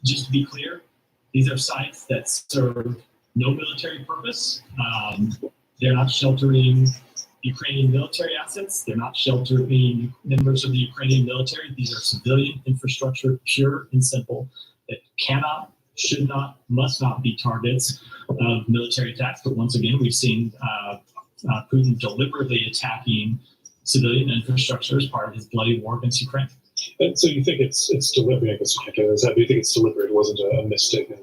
Just to be clear, these are sites that serve no military purpose. They're not sheltering Ukrainian military assets. They're not sheltering members of the Ukrainian military. These are civilian infrastructure, pure and simple, that cannot, should not, must not be targets of military attacks. But once again, we've seen Putin deliberately attacking civilian infrastructure as part of his bloody war against Ukraine. And so you think it's deliberate? I guess do you think it's deliberate? It wasn't a mistake in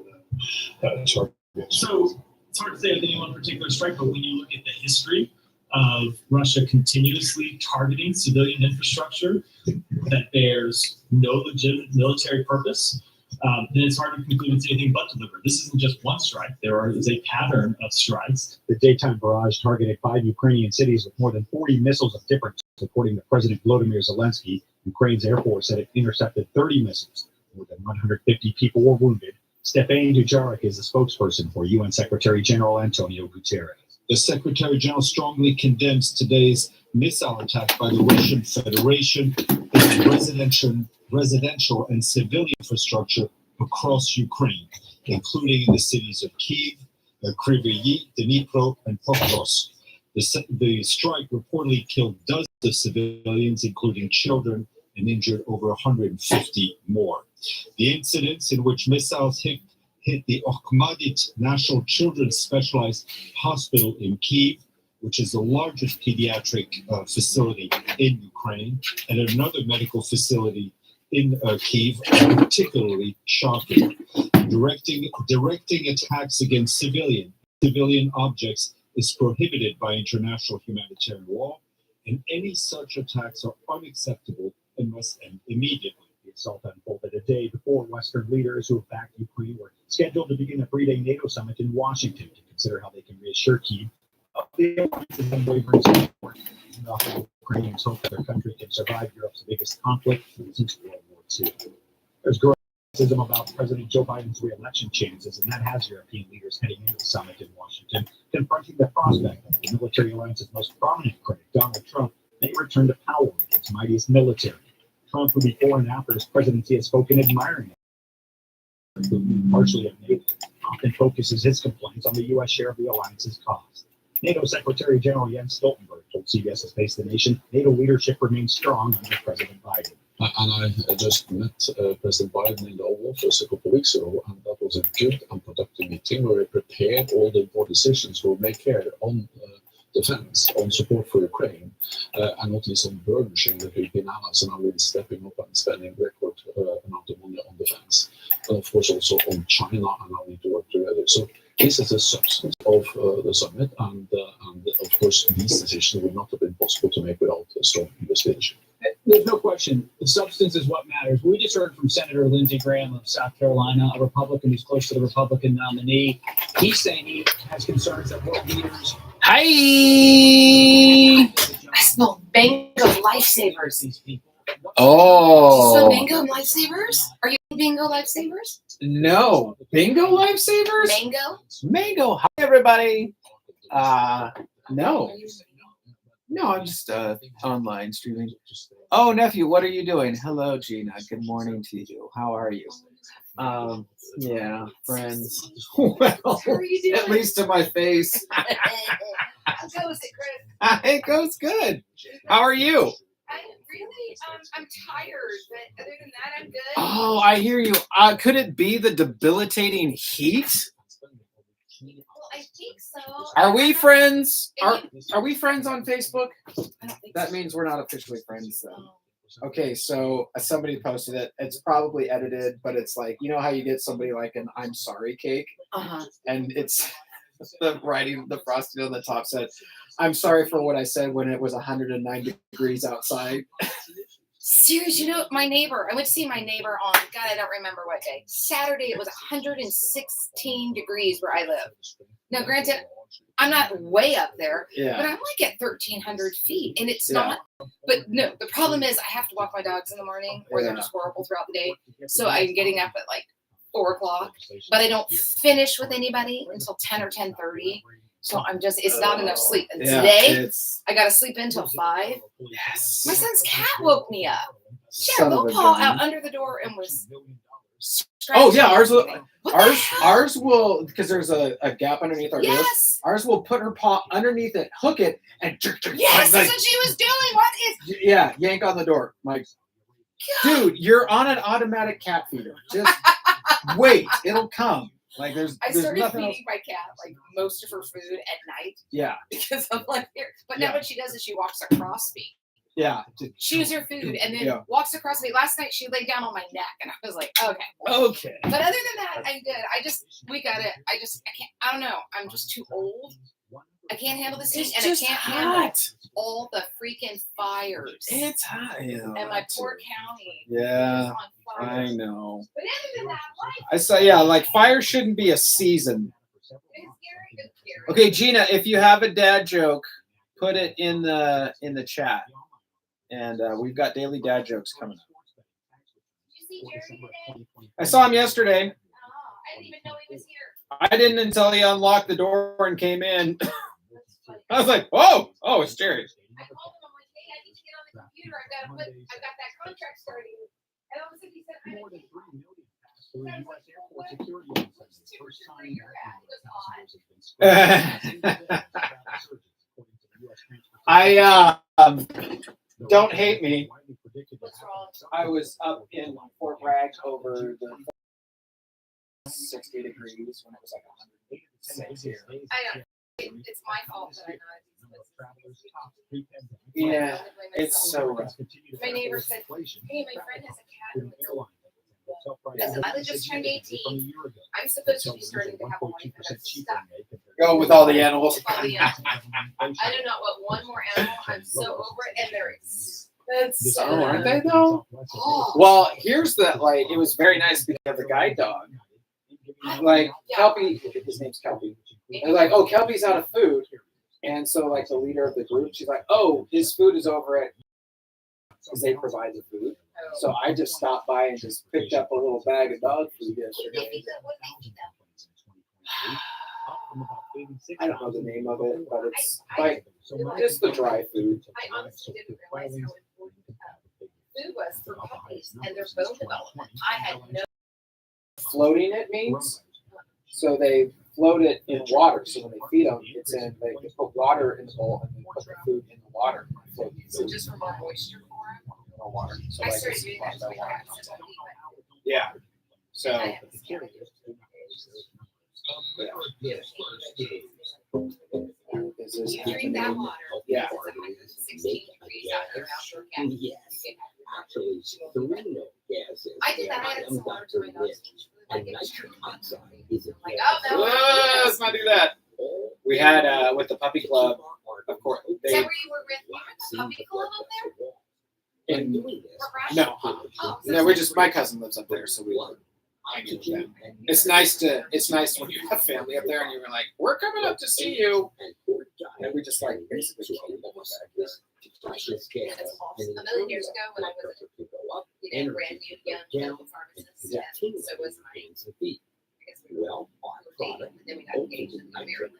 the target? So it's hard to say with any one particular strike, but when you look at the history of Russia continuously targeting civilian infrastructure that bears no legitimate military purpose, then it's hard to conclude it's anything but deliberate. This isn't just one strike. There is a pattern of strikes. The daytime barrage targeted 5 Ukrainian cities with more than 40 missiles of different types, according to President Volodymyr Zelensky. Ukraine's Air Force said it intercepted 30 missiles. More than 150 people were wounded. Stefan Dujarric is the spokesperson for UN Secretary General Antonio Guterres. The Secretary General strongly condemns today's missile attack by the Russian Federation in residential and civilian infrastructure across Ukraine, including in the cities of Kyiv, Kryvyi, Dnipro, and Pokrovsk. The strike reportedly killed dozens of civilians, including children, and injured over 150 more. The incidents in which missiles hit the Okhmadit National Children's Specialized Hospital in Kyiv, which is the largest pediatric facility in Ukraine, and another medical facility in Kyiv, are particularly shocking. Directing attacks against civilian objects is prohibited by international humanitarian law, and any such attacks are unacceptable and must end immediately. The assault unfolded a day before Western leaders who have backed Ukraine were scheduled to begin a 3-day NATO summit in Washington to consider how they can reassure Kyiv of the alliance's unwavering support. The Ukrainians hope that their country can survive Europe's biggest conflict since World War II. There's growing criticism about President Joe Biden's re-election chances, and that has European leaders heading into the summit in Washington, confronting the prospect that the military alliance's most prominent critic, Donald Trump, may return to power with its mightiest military. Trump, who before and after his presidency has spoken admiringly partially of NATO, often focuses his complaints on the U.S. share of the alliance's cost. NATO Secretary General Jens Stoltenberg told CBS's Face the Nation NATO leadership remains strong under President Biden. And I just met President Biden in the Oval Office a couple of weeks ago, and that was a good and productive meeting where we prepared all the important decisions we'll make here on defense, on support for Ukraine, and not least on burden sharing the European allies, and now really stepping up and spending record amount of money on defense. And of course also on China and how we need to work together. So this is the substance of the summit, and of course these decisions would not have been possible to make without a strong US leadership. There's no question. The substance is what matters. We just heard from Senator Lindsey Graham of South Carolina, a Republican who's close to the Republican nominee. He's saying he has concerns that world leaders. Hi! I smell Bingo Lifesavers. Oh. So Bingo Lifesavers? Are you Bingo Lifesavers? No. Bingo Lifesavers? Mango? Mango. Hi, everybody. No. No, I'm just online streaming. Oh, nephew, what are you doing? Hello, Gina. Good morning to you. How are you? Yeah, friends. Well, How are you doing? at least to my face. How goes it, Chris? It goes good. How are you? I'm Really? I'm tired, but other than that, I'm good. Oh, I hear you. Could it be the debilitating heat? Well, I think so. Are we friends? Are we friends on Facebook? That means we're not officially friends then. Okay, so somebody posted it. It's probably edited, but it's like, you know how you get somebody like an I'm sorry cake? And it's the writing, the frosting on the top said, I'm sorry for what I said when it was 109 degrees outside. Serious, you know, my neighbor, I went to see my neighbor on, God, I don't remember what day. Saturday, it was 116 degrees where I live. Now, granted, I'm not way up there, but I'm like at 1,300 feet, and it's not. But no, the problem is I have to walk my dogs in the morning, or they're just horrible throughout the day. So I'm getting up at like 4 o'clock, but I don't finish with anybody until 10 or 10:30. So I'm just, it's not enough sleep. And today, I got to sleep until 5. Yes. My son's cat woke me up. She had a little paw out under the door and was. Oh yeah, ours will, because there's a gap underneath our door. Ours will put her paw underneath it, hook it, and yes, that's what she was doing. What is? Yeah, yank on the door. Like, dude, you're on an automatic cat feeder. Just wait, it'll come. Like I started nothing feeding else. my cat like most of her food at night. Yeah. Because I'm like here, but now what she does is she walks across me. Yeah. Chews her food and then walks across me. Last night she laid down on my neck and I was like, okay. Okay. But other than that, I'm good. I can't, I don't know. I'm just too old. I can't handle this heat, and I can't handle all the freaking fires. It's hot. Yeah, and my poor county. Yeah, I know. But other than that, I say, like fire shouldn't be a season. it's scary. Okay, Gina, if you have a dad joke, put it in the chat, and we've got daily dad jokes coming up. Did you see Jerry today? I saw him yesterday. I didn't even know he was here. I didn't until he unlocked the door and came in. I was like, oh, it's Jerry. I called him. I'm like, hey, I need to get on the computer. I've got that contract starting. And all of a sudden he said, I More than 3 million passed through I was U.S. like, airport what? security Which agencies. First temperature time you're at? I It was hot. don't hate me. What's wrong? I was up in Fort Bragg over the 60 degrees when it was like 106 here. I know. It's my fault that I'm not. Yeah, it's so rough. My neighbor said, hey, my friend has a cat. Listen, I just turned 18. I'm supposed to be starting to have a wife and I'm stuck. Go with all the animals. I do not want one more animal. I'm so over it, and they're expensive. Oh, aren't they though? Oh. Well, here's the it was very nice because of the guide dog. Like Kelpie, his name's Kelpie. They're like, oh, Kelpie's out of food. And so like the leader of the group, she's like, oh, his food is over at, because they provide the food. So I just stopped by and just picked up a little bag of dog food yesterday. I don't know the name of it, but it's like just the dry food. I honestly didn't realize how important food was for puppies and their bone development. I had no. Floating it means, so they float it in water. So when they feed them, it's in, they put water in the bowl and then put the food in the water. So just for more moisture for them? No water. So I like started doing that to my cats. yeah. So. Drink that water. Yeah. It's 16 degrees out here outdoor cat. Yes. Actually, serino gases. I did that. I had some water to my dogs. And nitric oxide is a Like, oh, no. Let's not do that. We had with the puppy club, of course. Is that where you were with? You were at the puppy club up there? No, we just, my cousin lives up there, so we hang with them. It's nice when you have family up there and you're like, we're coming up to see you. And we just like basically came over back there. That's awesome. A million years ago when I was a brand new young pharmacist, and so was my, because we were dating, and then we got engaged and got married.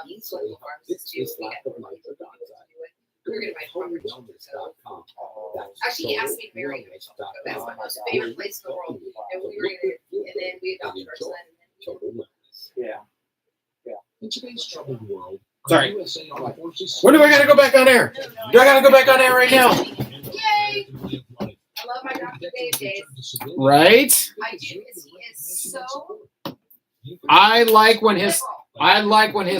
He's a local pharmacist too. We got we were going to buy property. Actually, he asked me to marry him. That's my most favorite place in the world. And we were going to, and then we adopted our son. Yeah. In today's troubled world, sorry. USA Armed Forces. When do I gotta go back on air? Do I gotta go back on air right now? Yeah, save days. Right? I do, because he is so I like when his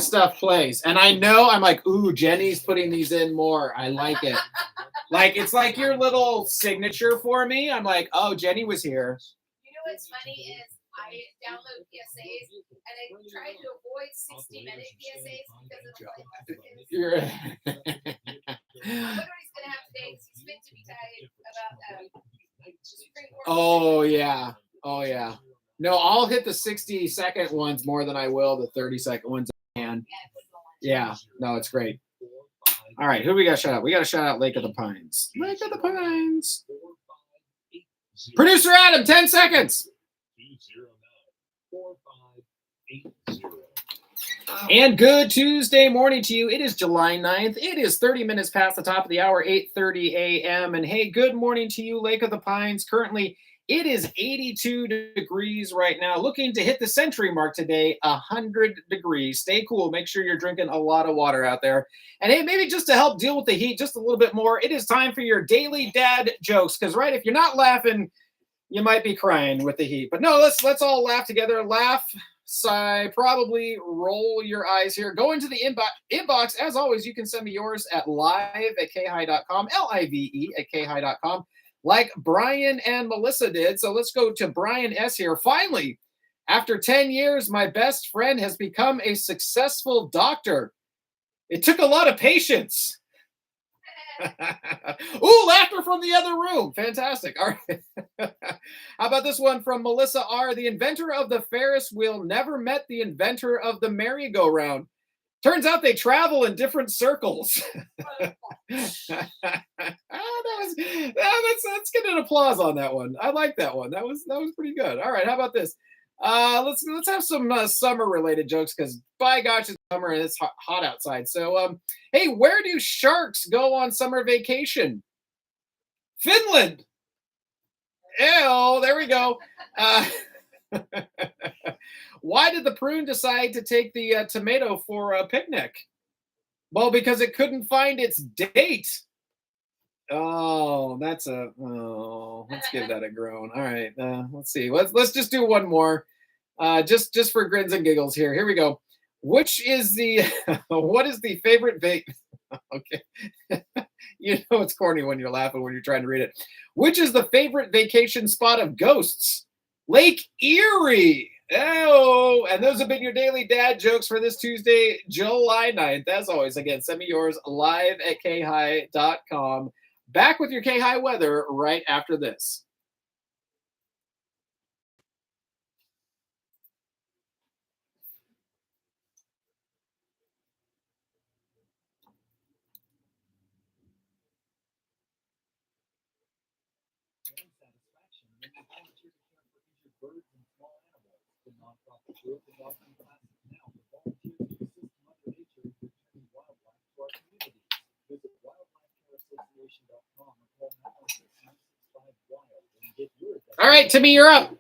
stuff plays. And I know I'm like, ooh, Jenny's putting these in more. I like it. Like, it's like your little signature for me. I'm like, oh, Jenny was here. You know what's funny is I download PSAs and I try to avoid 60-minute PSAs because of like I wonder what he's gonna have today because he's fit to be tied about Supreme Court. Oh yeah. Oh yeah. No, I'll hit the 60-second ones more than I will the 30-second ones I can. Yeah. No, it's great. All right, who do we got to shout out? We got to shout out Lake of the Pines. Lake of the Pines. Producer Adam, 10 seconds. And good Tuesday morning to you. It is July 9th. It is 30 minutes past the top of the hour, 8:30 a.m. And hey, good morning to you, Lake of the Pines. Currently, it is 82 degrees right now. Looking to hit the century mark today, 100 degrees. Stay cool. Make sure you're drinking a lot of water out there. And hey, maybe just to help deal with the heat just a little bit more, it is time for your daily dad jokes. Because, right, if you're not laughing, you might be crying with the heat. But no, let's all laugh together. Laugh, sigh, probably roll your eyes here. Go into the inbox. As always, you can send me yours at live@kahi.com, live@kahi.com. Like Brian and Melissa did. So let's go to Brian S. here. Finally, after 10 years, my best friend has become a successful doctor. It took a lot of patience. Ooh, laughter from the other room. Fantastic. All right. How about this one from Melissa R. The inventor of the Ferris wheel never met the inventor of the merry-go-round. Turns out they travel in different circles. Let's get an applause on that one. I like that one. That was pretty good. All right, how about this? Let's have some summer related jokes because by gosh, it's summer and it's hot outside. So hey, where do sharks go on summer vacation? Finland. Ew, there we go. Why did the prune decide to take the tomato for a picnic? Well, because it couldn't find its date. Oh, let's give that a groan. All right, let's see. Let's just do one more, just for grins and giggles here. Here we go. What is the favorite vape? Okay, you know it's corny when you're laughing when you're trying to read it. Which is the favorite vacation spot of ghosts? Lake Erie. Oh, and those have been your daily dad jokes for this Tuesday, July 9th. As always, again, send me yours live@kahi.com. Back with your KAHI weather right after this. All right, Timmy, you're up.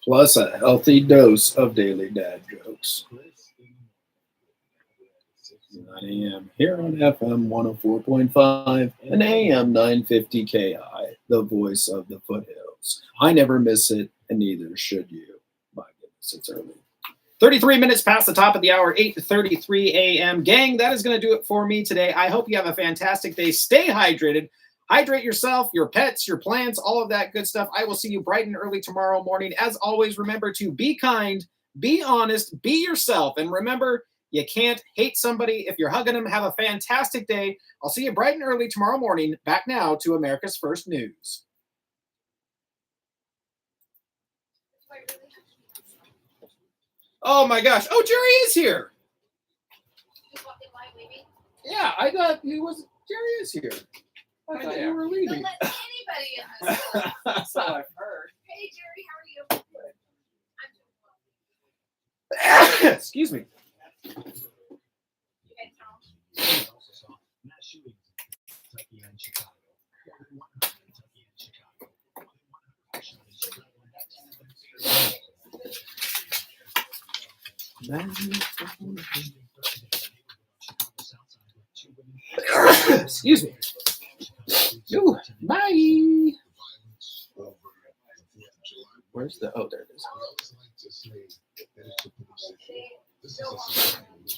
Plus a healthy dose of daily dad jokes. 9 a.m. here on FM 104.5 and AM 950 KI, the voice of the foothills. I never miss it, and neither should you. My goodness, it's early. 33 minutes past the top of the hour, 8:33 a.m. Gang, that is going to do it for me today. I hope you have a fantastic day. Stay hydrated. Hydrate yourself, your pets, your plants, all of that good stuff. I will see you bright and early tomorrow morning. As always, remember to be kind, be honest, be yourself. And remember, you can't hate somebody if you're hugging them. Have a fantastic day. I'll see you bright and early tomorrow morning. Back now to America's First News. Oh my gosh. Oh, Jerry is here. Yeah, I thought he was. Jerry is here. I thought you were leaving. Don't let anybody in. So I've heard. Hey, Jerry, how are you? Excuse me. Excuse me. Ooh, bye. Where's the? Oh, there it is.